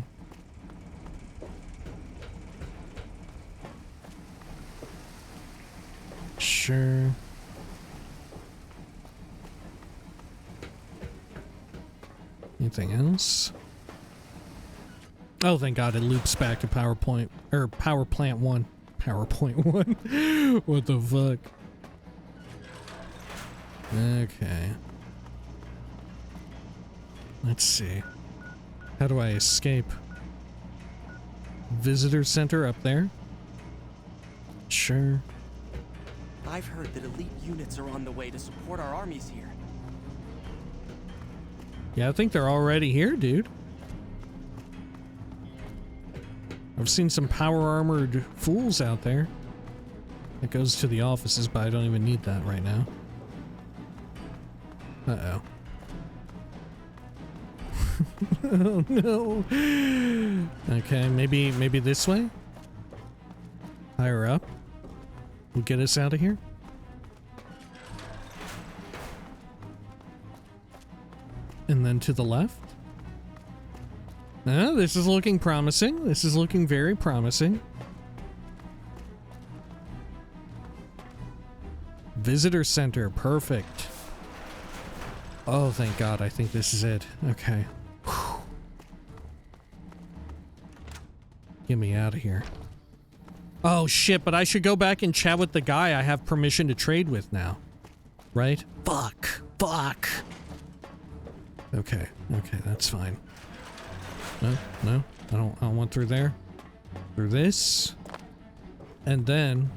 [SPEAKER 2] Sure. Anything else? Oh, thank God, it loops back to PowerPoint, or Power Plant 1. PowerPoint 1. What the fuck? Okay. Let's see. How do I escape? Visitor center up there? Sure.
[SPEAKER 21] I've heard that elite units are on the way to support our armies here.
[SPEAKER 2] Yeah, I think they're already here, dude. I've seen some power-armored fools out there. It goes to the offices, but I don't even need that right now. Uh-oh. Oh, no. Okay, maybe this way? Higher up? Will get us out of here? And then to the left? Ah, this is looking promising. This is looking very promising. Visitor center, perfect. Oh, thank God, I think this is it. Okay. Whew. Get me out of here. Oh shit, but I should go back and chat with the guy I have permission to trade with now. Right? Fuck. Fuck. Okay, okay, that's fine. No, I don't want through there. Through this. And then...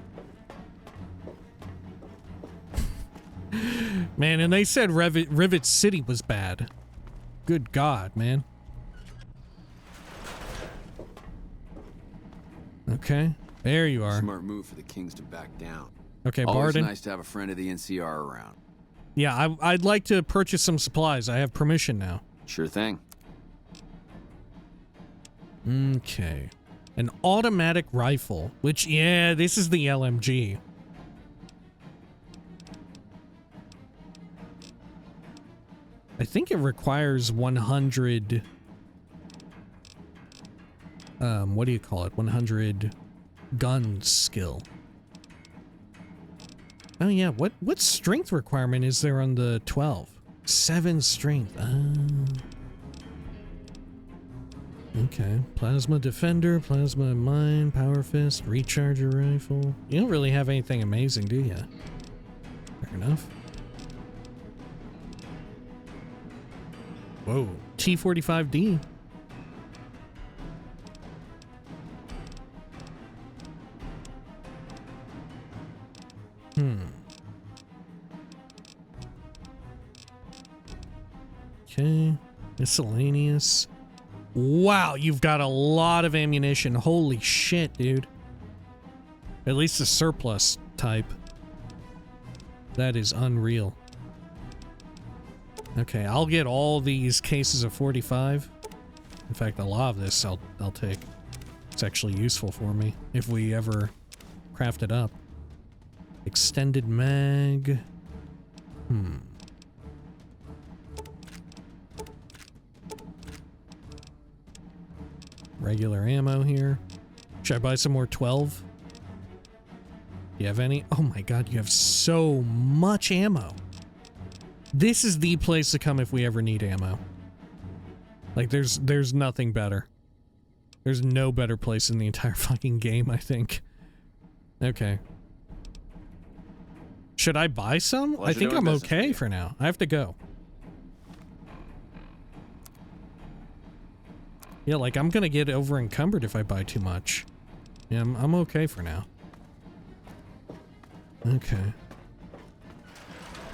[SPEAKER 2] Man, and they said Rivet City was bad. Good God, man. Okay, there you are.
[SPEAKER 17] Smart move for the Kings to back down.
[SPEAKER 2] Okay,
[SPEAKER 17] Always
[SPEAKER 2] Barden.
[SPEAKER 17] nice to have a friend of the NCR around.
[SPEAKER 2] Yeah, I'd like to purchase some supplies. I have permission now.
[SPEAKER 17] Sure thing.
[SPEAKER 2] Okay. An automatic rifle, which, yeah, this is the LMG. I think it requires 100... what do you call it? 100 gun skill. Oh yeah, what strength requirement is there on the 12? 7 strength. Okay. Plasma defender, plasma mine, power fist, recharger rifle. You don't really have anything amazing, do you? Fair enough. Whoa. T-45D. Okay. Miscellaneous. Wow, you've got a lot of ammunition. Holy shit, dude. At least the surplus type. That is unreal. Okay, I'll get all these cases of 45. In fact, a lot of this I'll take. It's actually useful for me if we ever craft it up. Extended mag. Regular ammo here. Should I buy some more 12? You have any? Oh my god, you have so much ammo. This is the place to come if we ever need ammo. Like, there's nothing better. There's no better place in the entire fucking game, I think. Okay. Should I buy some? I think I'm okay for now. I have to go. Yeah, like, I'm gonna get over encumbered if I buy too much. Yeah, I'm okay for now. Okay.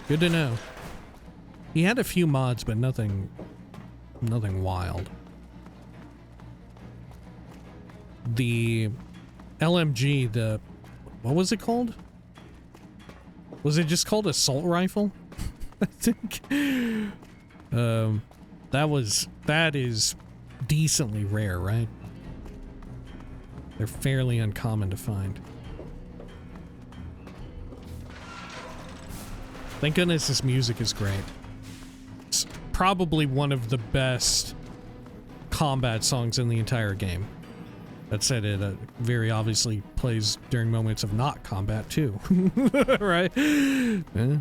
[SPEAKER 2] Good to know. He had a few mods, but nothing wild. The LMG, what was it called? Was it just called assault rifle? I think. That is decently rare, right? They're fairly uncommon to find. Thank goodness this music is great. It's probably one of the best combat songs in the entire game. That said, it very obviously plays during moments of not combat too. Right? Yeah.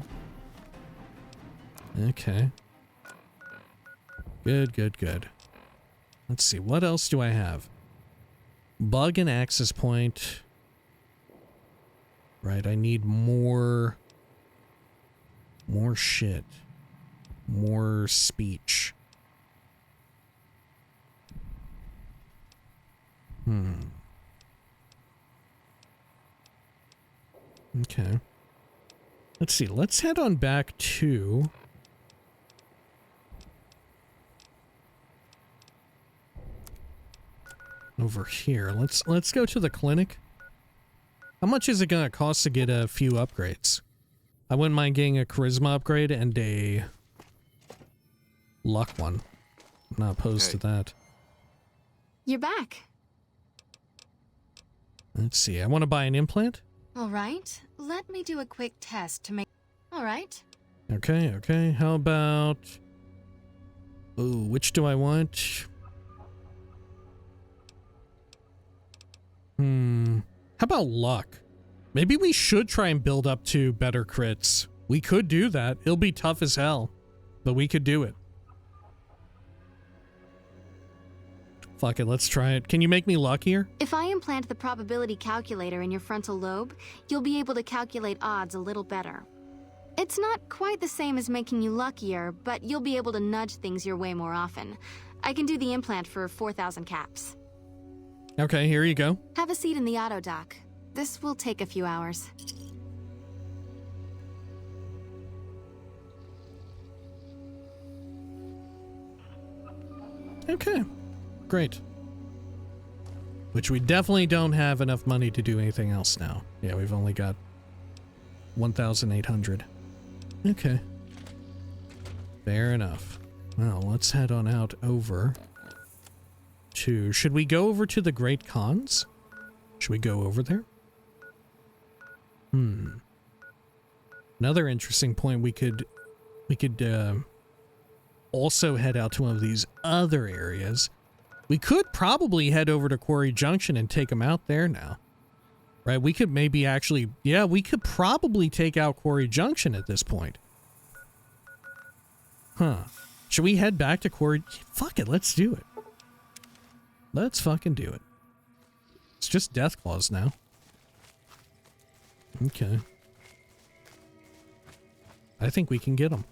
[SPEAKER 2] Okay. Good. Let's see, what else do I have? Bug and access point. Right, I need more shit. More speech. Okay. Let's see, let's head on back to... over here. Let's go to the clinic. How much is it gonna cost to get a few upgrades? I wouldn't mind getting a charisma upgrade and a luck one. I'm not opposed to that.
[SPEAKER 9] You're back.
[SPEAKER 2] Let's see. I want to buy an implant.
[SPEAKER 9] All right. Let me do a quick test to make... All right.
[SPEAKER 2] Okay. How about... Ooh, which do I want? How about luck? Maybe we should try and build up to better crits. We could do that. It'll be tough as hell, but we could do it. Fuck it, let's try it. Can you make me luckier?
[SPEAKER 9] If I implant the probability calculator in your frontal lobe, you'll be able to calculate odds a little better. It's not quite the same as making you luckier, but you'll be able to nudge things your way more often. I can do the implant for 4,000 caps.
[SPEAKER 2] Okay, here you go.
[SPEAKER 9] Have a seat in the auto dock. This will take a few hours.
[SPEAKER 2] Okay, great. Which we definitely don't have enough money to do anything else now. Yeah, we've only got 1,800. Okay. Fair enough. Well, let's head on out over to... Should we go over to the Great Khans? Should we go over there? Another interesting point, we could also head out to one of these other areas. We could probably head over to Quarry Junction and take them out there now. Right, we could maybe actually... Yeah, we could probably take out Quarry Junction at this point. Huh. Should we head back to Quarry... Fuck it, let's do it. Let's fucking do it. It's just Deathclaws now. Okay. I think we can get them.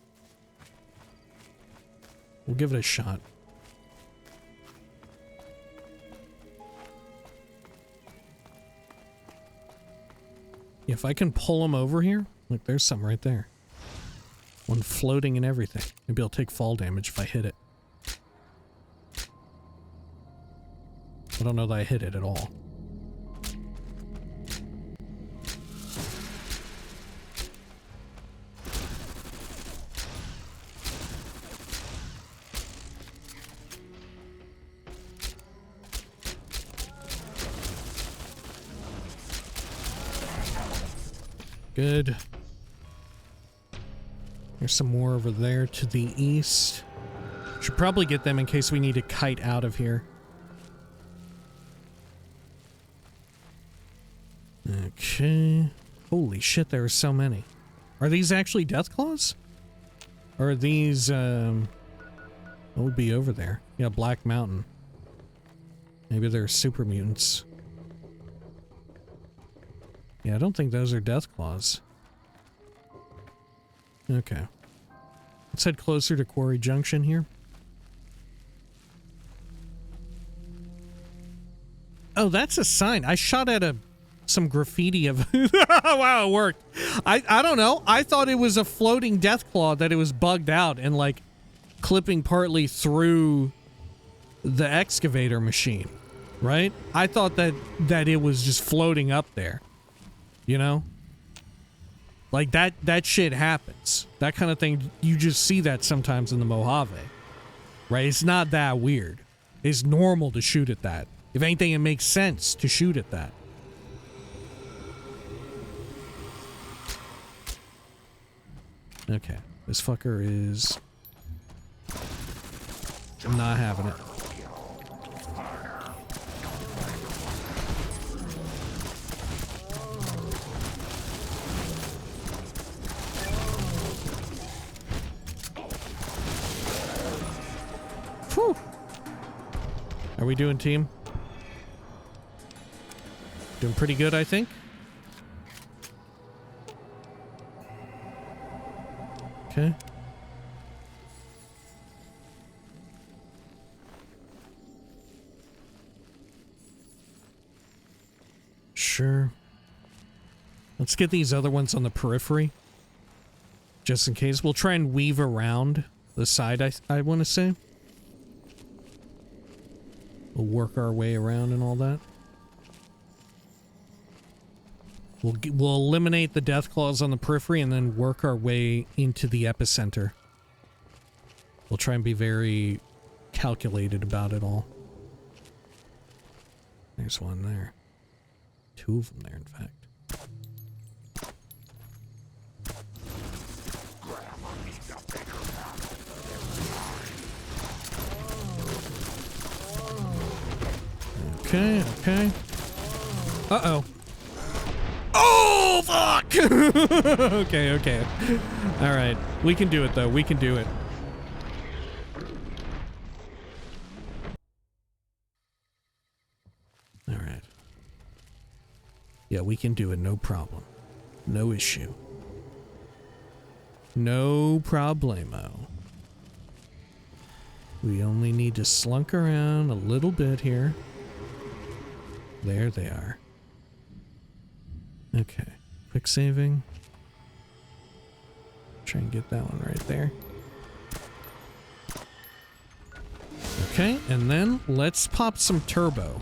[SPEAKER 2] We'll give it a shot. If I can pull them over here... Look, there's some right there. One floating and everything. Maybe I'll take fall damage if I hit it. I don't know that I hit it at all. good. There's some more over there to the east. Should probably get them in case we need to kite out of here. Okay. Holy shit, there are so many. Are these actually Deathclaws? Or are these, what would be over there? Yeah, Black Mountain. Maybe they're super mutants. Yeah, I don't think those are Deathclaws. Okay. Let's head closer to Quarry Junction here. Oh, that's a sign. I shot at some graffiti of... Wow, it worked. I don't know. I thought it was a floating Deathclaw, that it was bugged out and, like, clipping partly through the excavator machine, right? I thought that it was just floating up there, you know? Like, that shit happens. That kind of thing, you just see that sometimes in the Mojave, right? It's not that weird. It's normal to shoot at that. If anything, it makes sense to shoot at that. Okay, this fucker is... I'm not having it. Whew. Are we doing team? Doing pretty good, I think. Okay. Sure. Let's get these other ones on the periphery. Just in case. We'll try and weave around the side, I want to say. We'll work our way around and all that. We'll eliminate the Deathclaws on the periphery and then work our way into the epicenter. We'll try and be very calculated about it all. There's one there. Two of them there, in fact. Okay, okay. Uh-oh. Oh, fuck! Okay, okay. Alright. We can do it, though. We can do it. Alright. Yeah, we can do it. No problem. No issue. No problemo. We only need to slunk around a little bit here. There they are. Okay. Quick saving. Try and get that one right there. Okay, and then let's pop some turbo.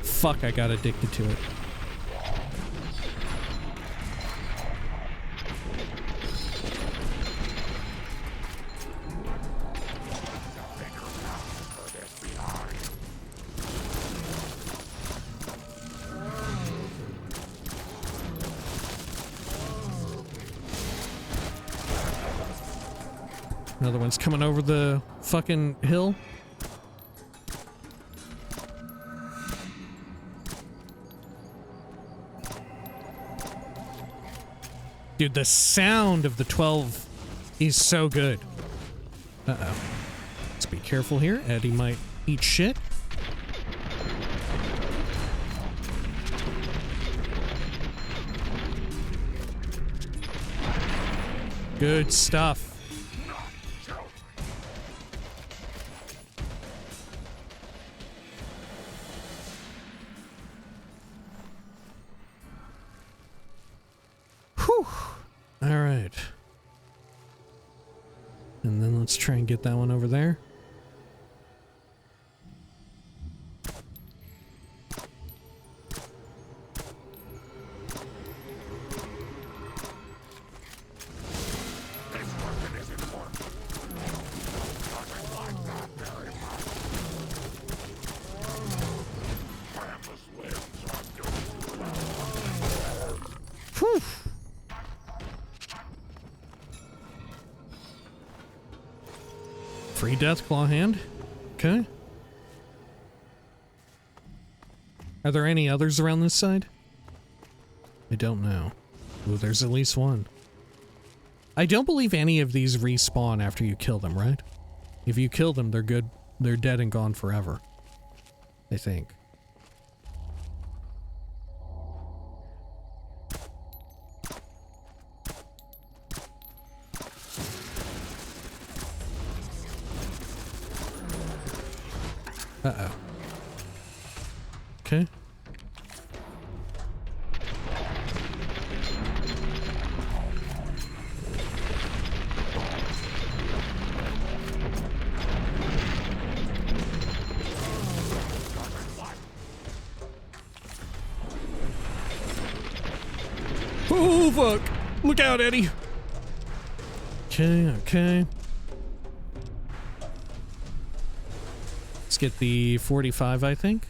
[SPEAKER 2] Fuck, I got addicted to it. Another one's coming over the fucking hill. Dude, the sound of the 12 is so good. Uh-oh. Let's be careful here. Eddie might eat shit. Good stuff. Alright. And then let's try and get that one over there. Free Deathclaw hand. Okay. Are there any others around this side? I don't know. Ooh, there's at least one. I don't believe any of these respawn after you kill them, right? If you kill them, they're good. They're dead and gone forever. I think. Uh-oh. Okay. Oh, fuck. Look out, Eddie. Okay, okay. Let's get the 45, I think.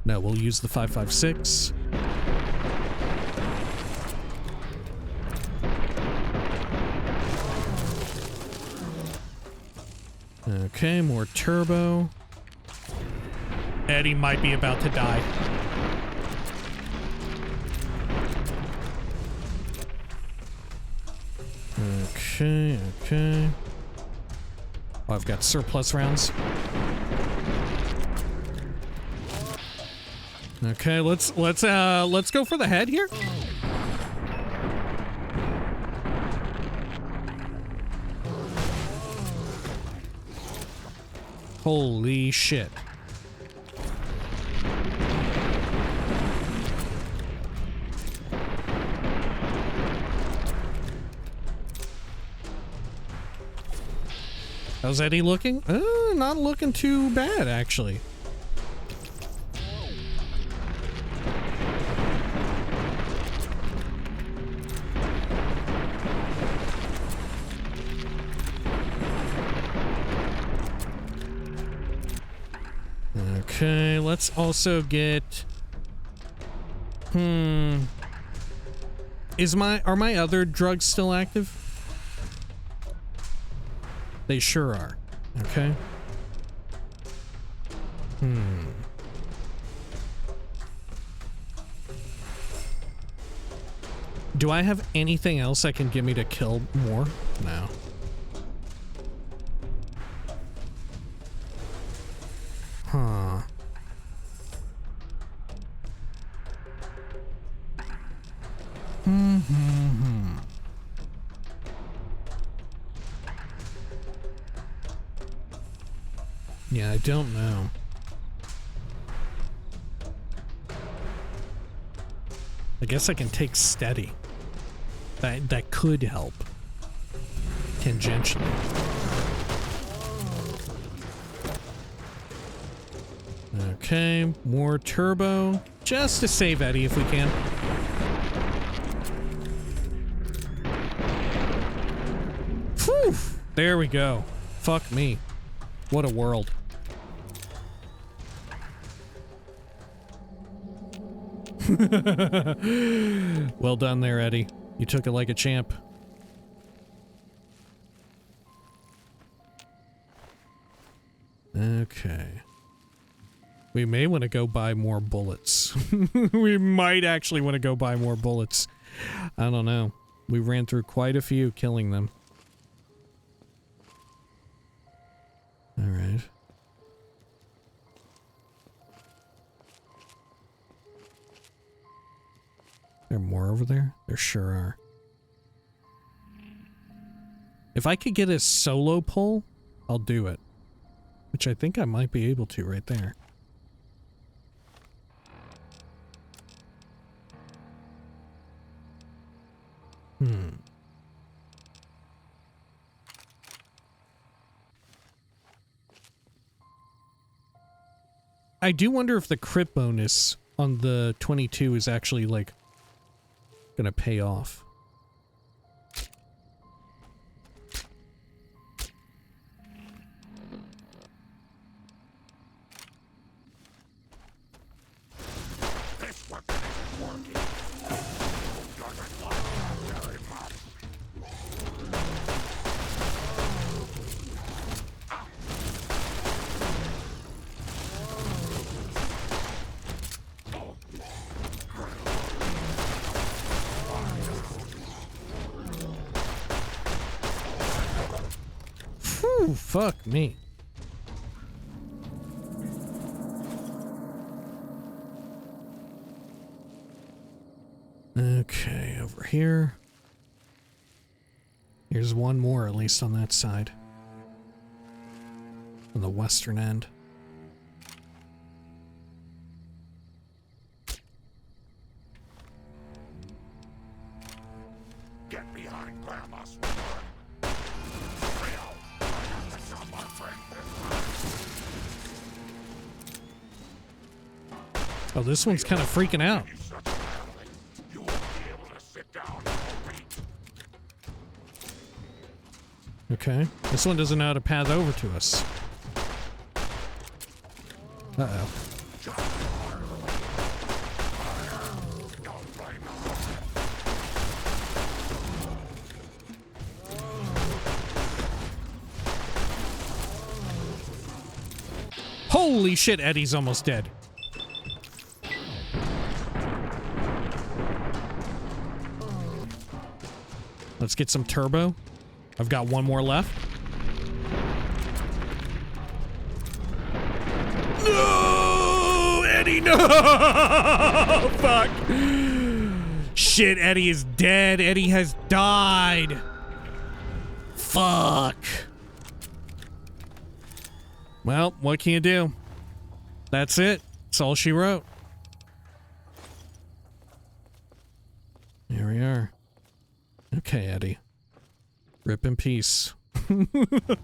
[SPEAKER 2] No, we'll use the 5.56. Okay, more turbo. Eddie might be about to die. Okay, okay. Oh, I've got surplus rounds. Okay, let's go for the head here. Holy shit. How's Eddie looking? Not looking too bad, actually. Okay, let's also get... Are my other drugs still active? They sure are. Okay. Do I have anything else that can get me to kill more? No. Huh. Yeah, I don't know. I guess I can take steady. That could help. Tangentially. Okay, more turbo. Just to save Eddie if we can. Whew! There we go. Fuck me. What a world. Well done there, Eddie. You took it like a champ. Okay. We may want to go buy more bullets. We might actually want to go buy more bullets. I don't know. We ran through quite a few killing them. Alright. There more over there? There sure are. If I could get a solo pull, I'll do it. Which I think I might be able to right there. I do wonder if the crit bonus on the 22 is actually, like, gonna pay off. Woo, fuck me. Okay, over here. Here's one more, at least on that side. On the western end.
[SPEAKER 13] Get behind Grandma's woman. Rio, I have to tell my friend this.
[SPEAKER 2] Oh, this one's kind of freaking out.
[SPEAKER 13] You won't be able to sit down and wait.
[SPEAKER 2] Okay. This one doesn't know how to path over to us. Uh-oh. Holy shit, Eddie's almost dead. Let's get some turbo. I've got one more left. No! Eddie, no! Fuck. Shit, Eddie is dead. Eddie has died. Fuck. Well, what can you do? That's it. That's all she wrote. Here we are. Okay, Eddie. Rip in peace.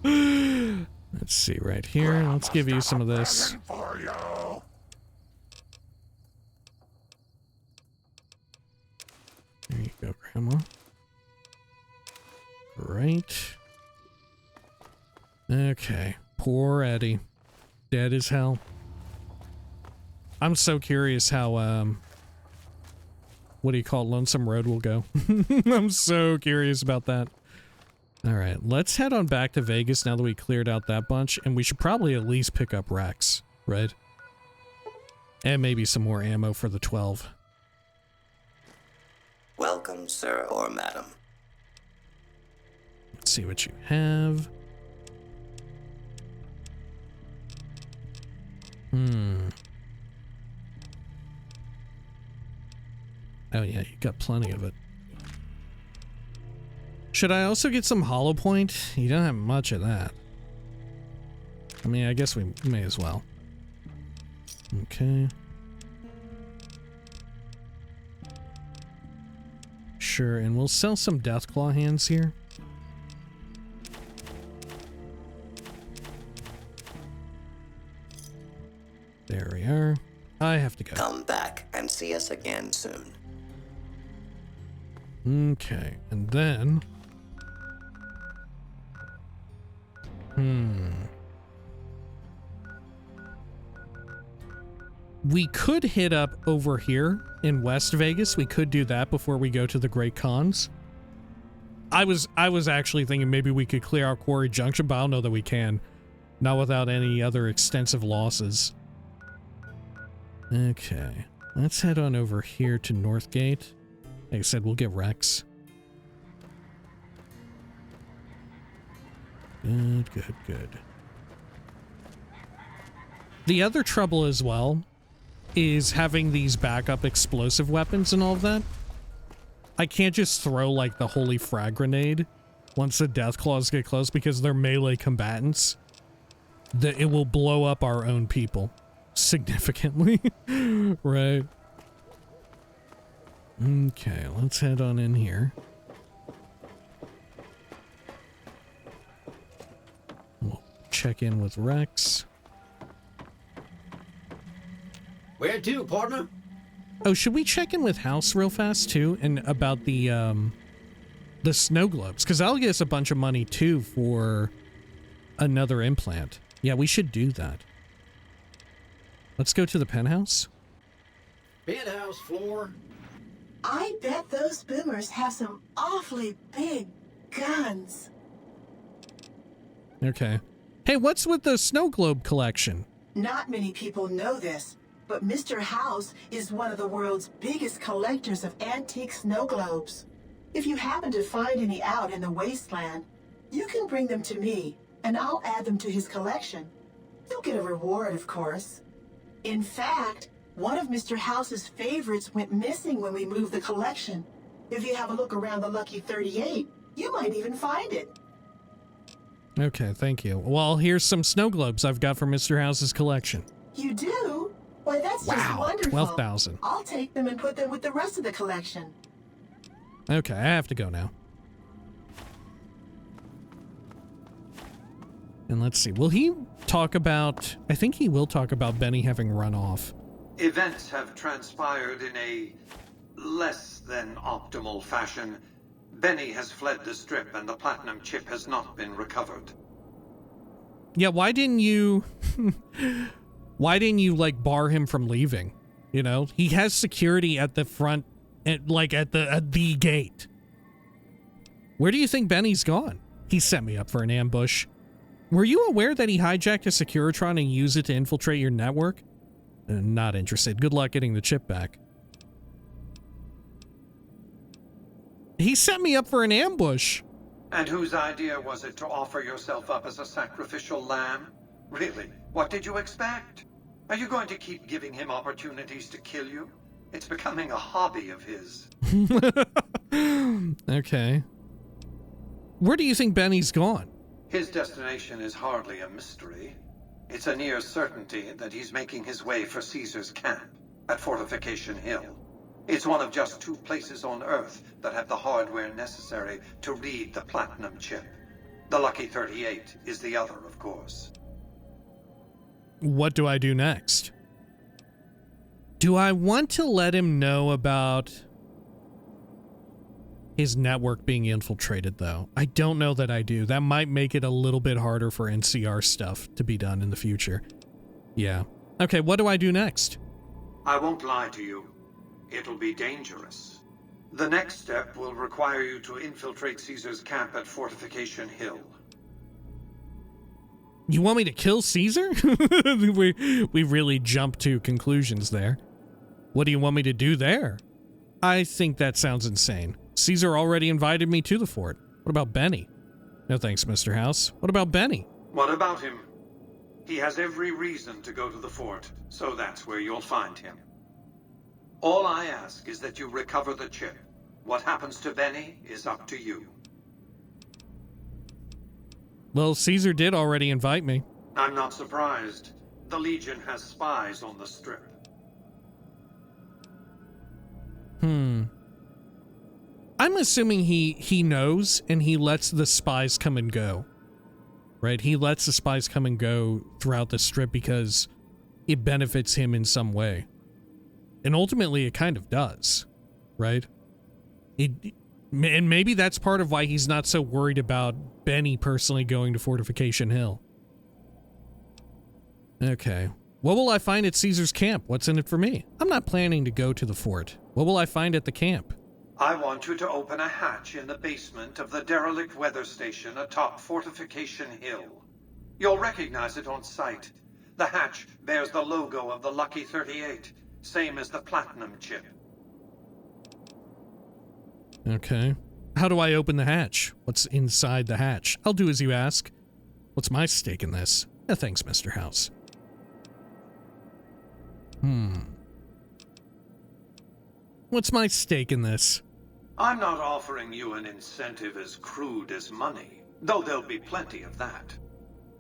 [SPEAKER 2] Let's see right here. Let's give you some of this. There you go, Grandma. Great. Okay. Poor Eddie. Dead as hell. I'm so curious how, what do you call it? Lonesome Road will go. I'm so curious about that. Alright, let's head on back to Vegas now that we cleared out that bunch, and we should probably at least pick up Rex, right? And maybe some more ammo for the 12.
[SPEAKER 12] Welcome, sir or madam.
[SPEAKER 2] Let's see what you have. Oh yeah, you got plenty of it. Should I also get some hollow point? You don't have much of that. I mean, I guess we may as well. Okay. Sure, and we'll sell some Deathclaw hands here. There we are. I have to go.
[SPEAKER 12] Come back and see us again soon.
[SPEAKER 2] Okay, and then... We could hit up over here in West Vegas. We could do that before we go to the Great Khans. I was actually thinking maybe we could clear out Quarry Junction, but I don't know that we can. Not without any other extensive losses. Okay, let's head on over here to Northgate. Like I said, we'll get Rex. Good, good, good. The other trouble as well is having these backup explosive weapons and all of that. I can't just throw like the holy frag grenade once the Deathclaws get close because they're melee combatants. That it will blow up our own people significantly. Right. Okay, let's head on in here. We'll check in with Rex.
[SPEAKER 11] Where to, partner?
[SPEAKER 2] Oh, should we check in with House real fast too, and about the snow globes? Because that'll get us a bunch of money too for another implant. Yeah, we should do that. Let's go to the penthouse.
[SPEAKER 11] Penthouse floor.
[SPEAKER 1] I bet those boomers have some awfully big guns.
[SPEAKER 2] Okay. Hey, what's with the snow globe collection?
[SPEAKER 1] Not many people know this, but Mr. House is one of the world's biggest collectors of antique snow globes. If you happen to find any out in the wasteland, you can bring them to me. and I'll add them to his collection. You'll get a reward, of course. In fact, one of Mr. House's favorites went missing when we moved the collection. If you have a look around the Lucky 38, you might even find it.
[SPEAKER 2] Okay, thank you. Well, here's some snow globes I've got from Mr. House's collection.
[SPEAKER 1] You do? Why, that's just wonderful.
[SPEAKER 2] 12,000.
[SPEAKER 1] I'll take them and put them with the rest of the collection.
[SPEAKER 2] Okay, I have to go now. And let's see, will he talk about... I think he will talk about Benny having run off.
[SPEAKER 3] Events have transpired in a less than optimal fashion. Benny has fled the Strip and the Platinum Chip has not been recovered.
[SPEAKER 2] Yeah, why didn't you... why didn't you, like, bar him from leaving? You know? He has security at the front, at the gate. Where do you think Benny's gone? He set me up for an ambush. Were you aware that he hijacked a Securitron and used it to infiltrate your network? Not interested. Good luck getting the chip back. He set me up for an ambush.
[SPEAKER 3] And whose idea was it to offer yourself up as a sacrificial lamb? Really? What did you expect? Are you going to keep giving him opportunities to kill you? It's becoming a hobby of his.
[SPEAKER 2] Okay. Where do you think Benny's gone?
[SPEAKER 3] His destination is hardly a mystery. It's a near certainty that he's making his way for Caesar's camp at Fortification Hill. It's one of just 2 places on Earth that have the hardware necessary to read the Platinum Chip. The Lucky 38 is the other, of course.
[SPEAKER 2] What do I do next? Do I want to let him know about his network being infiltrated, though? I don't know that I do. That might make it a little bit harder for NCR stuff to be done in the future. Yeah. Okay, what do I do next?
[SPEAKER 3] I won't lie to you. It'll be dangerous. The next step will require you to infiltrate Caesar's camp at Fortification Hill.
[SPEAKER 2] You want me to kill Caesar? we really jumped to conclusions there. What do you want me to do there? I think that sounds insane. Caesar already invited me to the fort. What about Benny? No thanks, Mr. House. What about Benny?
[SPEAKER 3] What about him? He has every reason to go to the fort, so that's where you'll find him. All I ask is that you recover the chip. What happens to Benny is up to you.
[SPEAKER 2] Well, Caesar did already invite me.
[SPEAKER 3] I'm not surprised. The Legion has spies on the Strip.
[SPEAKER 2] I'm assuming he knows and he lets the spies come and go. Right? He lets the spies come and go throughout the Strip because it benefits him in some way. And ultimately it kind of does. Right? And maybe that's part of why he's not so worried about Benny personally going to Fortification Hill. Okay. What will I find at Caesar's camp? What's in it for me? I'm not planning to go to the fort. What will I find at the camp?
[SPEAKER 3] I want you to open a hatch in the basement of the derelict weather station atop Fortification Hill. You'll recognize it on sight. The hatch bears the logo of the Lucky 38, same as the Platinum Chip.
[SPEAKER 2] Okay. How do I open the hatch? What's inside the hatch? I'll do as you ask. What's my stake in this? Thanks, Mr. House. What's my stake in this?
[SPEAKER 3] I'm not offering you an incentive as crude as money, though there'll be plenty of that.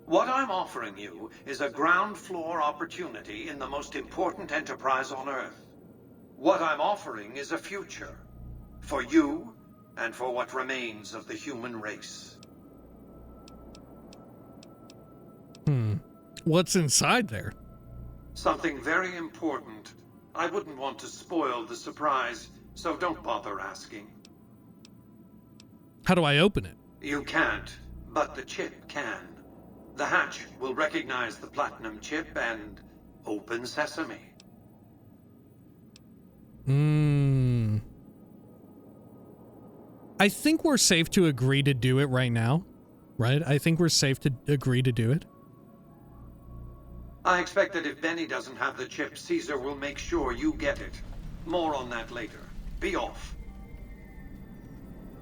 [SPEAKER 3] What I'm offering you is a ground floor opportunity in the most important enterprise on Earth. What I'm offering is a future. For you, and for what remains of the human race.
[SPEAKER 2] What's inside there?
[SPEAKER 3] Something very important. I wouldn't want to spoil the surprise, so don't bother asking.
[SPEAKER 2] How do I open it?
[SPEAKER 3] You can't, but the chip can. The hatch will recognize the Platinum Chip and open sesame.
[SPEAKER 2] I think we're safe to agree to do it right now, right? I think we're safe to agree to do it.
[SPEAKER 3] I expect that if Benny doesn't have the chip, Caesar will make sure you get it. More on that later. Be off.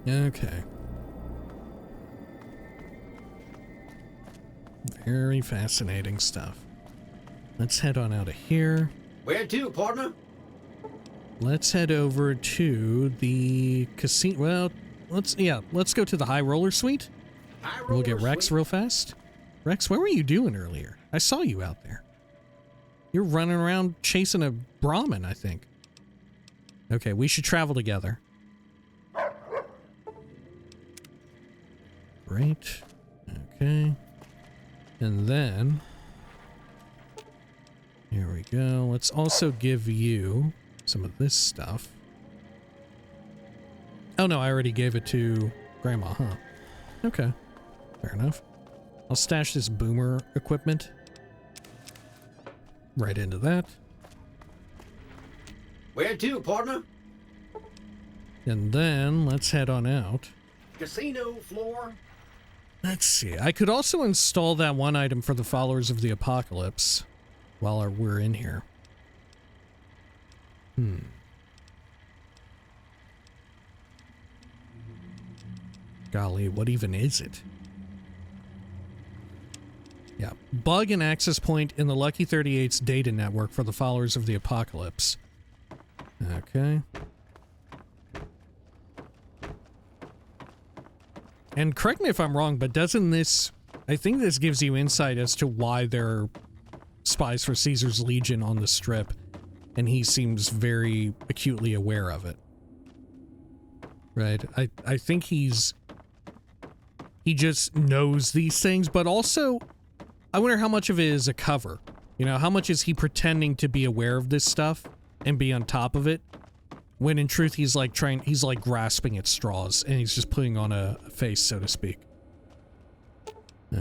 [SPEAKER 2] Okay. Very fascinating stuff. Let's head on out of here.
[SPEAKER 11] Where to, partner?
[SPEAKER 2] Let's head over to the casino. Well, let's go to the High Roller Suite. We'll get Rex real fast. Rex, what were you doing earlier? I saw you out there. You're running around chasing a Brahmin, I think. Okay, we should travel together. Great. Okay. And then... here we go. Let's also give you some of this stuff. Oh no, I already gave it to Grandma, huh? Okay. Fair enough. I'll stash this boomer equipment right into that.
[SPEAKER 11] Where to, partner?
[SPEAKER 2] And then let's head on out.
[SPEAKER 11] Casino floor.
[SPEAKER 2] Let's see. I could also install that one item for the Followers of the Apocalypse while we're in here. Golly, what even is it? Yeah, bug and access point in the Lucky 38's data network for the Followers of the Apocalypse. Okay. And correct me if I'm wrong, but doesn't this... I think this gives you insight as to why there are spies for Caesar's Legion on the strip, and he seems very acutely aware of it. Right? I think he just knows these things, but also, I wonder how much of it is a cover. You know, how much is he pretending to be aware of this stuff and be on top of it, when in truth he's like grasping at straws, and he's just putting on a face, so to speak.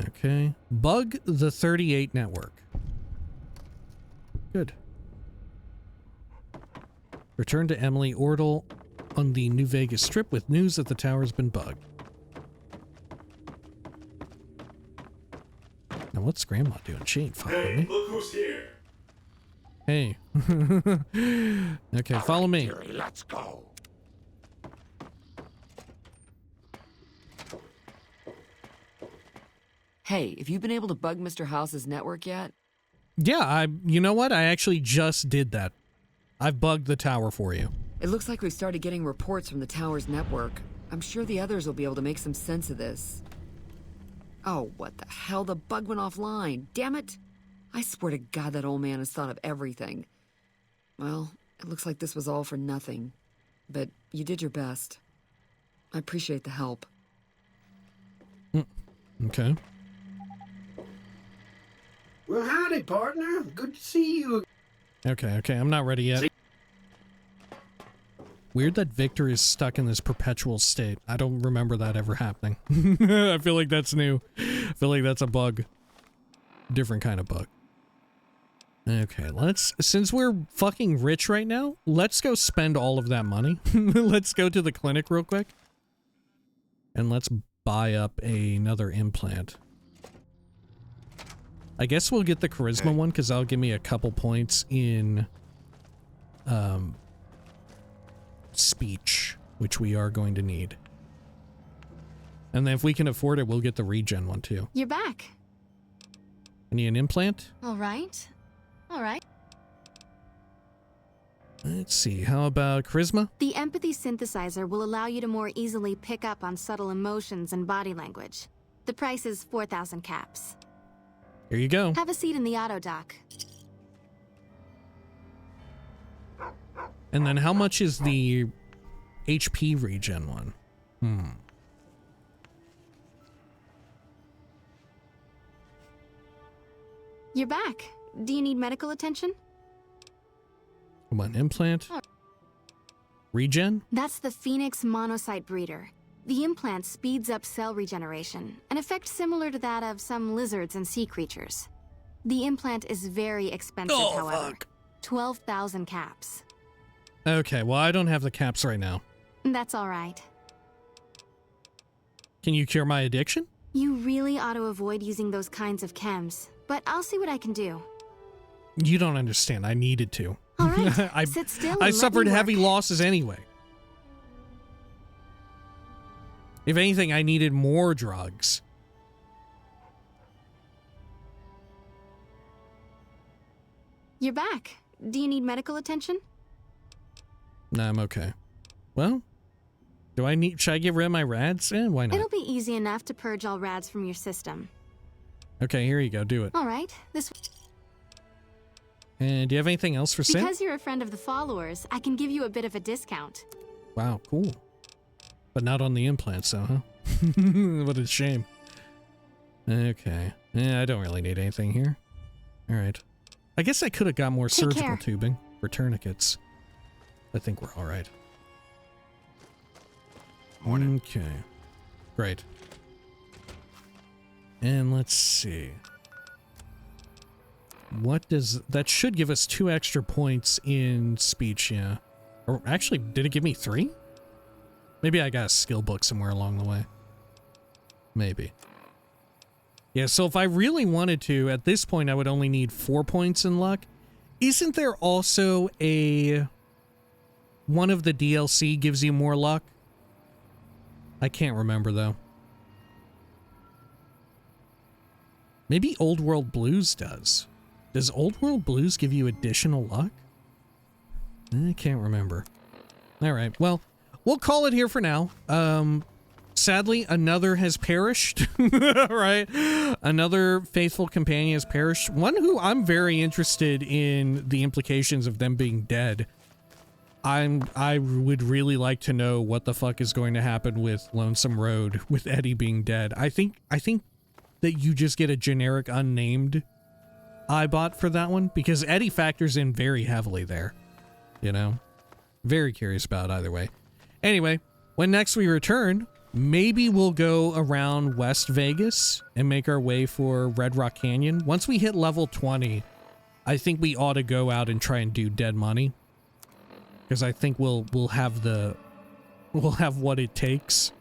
[SPEAKER 2] Okay. Bug the 38 network. Good. Return to Emily Ordle on the New Vegas Strip with news that the tower's been bugged. Now what's Grandma doing? She ain't following me.
[SPEAKER 13] Look who's here.
[SPEAKER 2] Hey. Okay, follow me.
[SPEAKER 13] Let's go.
[SPEAKER 14] Hey, have you been able to bug Mr. House's network yet?
[SPEAKER 2] Yeah, you know what? I actually just did that. I've bugged the tower for you.
[SPEAKER 14] It looks like we've started getting reports from the tower's network. I'm sure the others will be able to make some sense of this. Oh, what the hell? The bug went offline. Damn it! I swear to God that old man has thought of everything. Well, it looks like this was all for nothing. But you did your best. I appreciate the help.
[SPEAKER 2] Okay.
[SPEAKER 11] Well, howdy, partner. Good to see you.
[SPEAKER 2] Okay, I'm not ready yet. Weird that Victor is stuck in this perpetual state. I don't remember that ever happening. I feel like that's new. I feel like that's a bug. Different kind of bug. Okay, since we're fucking rich right now, let's go spend all of that money. Let's go to the clinic real quick. And let's buy up another implant. I guess we'll get the charisma one, because that'll give me a couple points in speech, which we are going to need. And then if we can afford it, we'll get the regen one too.
[SPEAKER 9] You're back.
[SPEAKER 2] I need an implant.
[SPEAKER 9] All right.
[SPEAKER 2] Let's see, how about charisma?
[SPEAKER 9] The empathy synthesizer will allow you to more easily pick up on subtle emotions and body language. The price is 4,000 caps.
[SPEAKER 2] Here you go.
[SPEAKER 9] Have a seat in the auto dock.
[SPEAKER 2] And then how much is the HP regen one?
[SPEAKER 9] You're back. Do you need medical attention?
[SPEAKER 2] Come on, implant. Regen?
[SPEAKER 9] That's the Phoenix monocyte breeder. The implant speeds up cell regeneration, an effect similar to that of some lizards and sea creatures. The implant is very expensive, however. 12,000 caps.
[SPEAKER 2] Okay, well, I don't have the caps right now.
[SPEAKER 9] That's all right.
[SPEAKER 2] Can you cure my addiction?
[SPEAKER 9] You really ought to avoid using those kinds of chems, but I'll see what I can do.
[SPEAKER 2] You don't understand. I needed to.
[SPEAKER 9] All right, sit still and
[SPEAKER 2] I
[SPEAKER 9] let
[SPEAKER 2] suffered
[SPEAKER 9] me work.
[SPEAKER 2] heavy losses anyway. If anything, I needed more drugs.
[SPEAKER 9] You're back. Do you need medical attention?
[SPEAKER 2] Nah, I'm okay. Well, should I get rid of my rads? Why not?
[SPEAKER 9] It'll be easy enough to purge all rads from your system.
[SPEAKER 2] Okay, here you go. Do it.
[SPEAKER 9] All right.
[SPEAKER 2] And do you have anything else for sale?
[SPEAKER 9] Because you're a friend of the followers, I can give you a bit of a discount.
[SPEAKER 2] Wow, cool. But not on the implants, though, huh? What a shame. Okay. I don't really need anything here. All right. I guess I could have got more surgical tubing for tourniquets. I think we're all right.
[SPEAKER 17] Morning.
[SPEAKER 2] Okay. Great. And let's see. What does... That should give us 2 extra points in speech, yeah. Or actually, did it give me 3? Maybe I got a skill book somewhere along the way. Maybe. Yeah, so if I really wanted to, at this point I would only need 4 points in luck. Isn't there also a... One of the DLC gives you more luck? I can't remember, though. Maybe Old World Blues does. Does Old World Blues give you additional luck? I can't remember. Alright, well, we'll call it here for now. Sadly, another has perished. Right? Another faithful companion has perished. One who I'm very interested in the implications of them being dead. I would really like to know what the fuck is going to happen with Lonesome Road, with Eddie being dead. I think that you just get a generic unnamed Eyebot for that one, because Eddie factors in very heavily there. You know? Very curious about it either way. Anyway, when next we return, maybe we'll go around West Vegas and make our way for Red Rock Canyon. Once we hit level 20, I think we ought to go out and try and do Dead Money. Because I think we'll have what it takes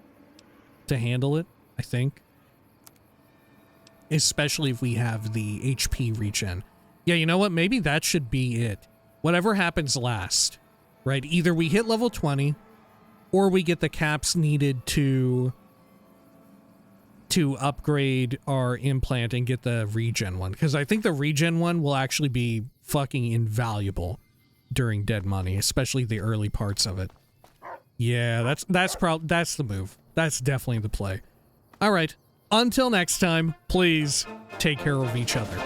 [SPEAKER 2] to handle it, I think. Especially if we have the HP regen. Yeah, you know what? Maybe that should be it. Whatever happens last, right? Either we hit level 20, or we get the caps needed to upgrade our implant and get the regen one. Because I think the regen one will actually be fucking invaluable during Dead Money, especially the early parts of it. Yeah, that's the move. That's definitely the play. All right. Until next time, please take care of each other.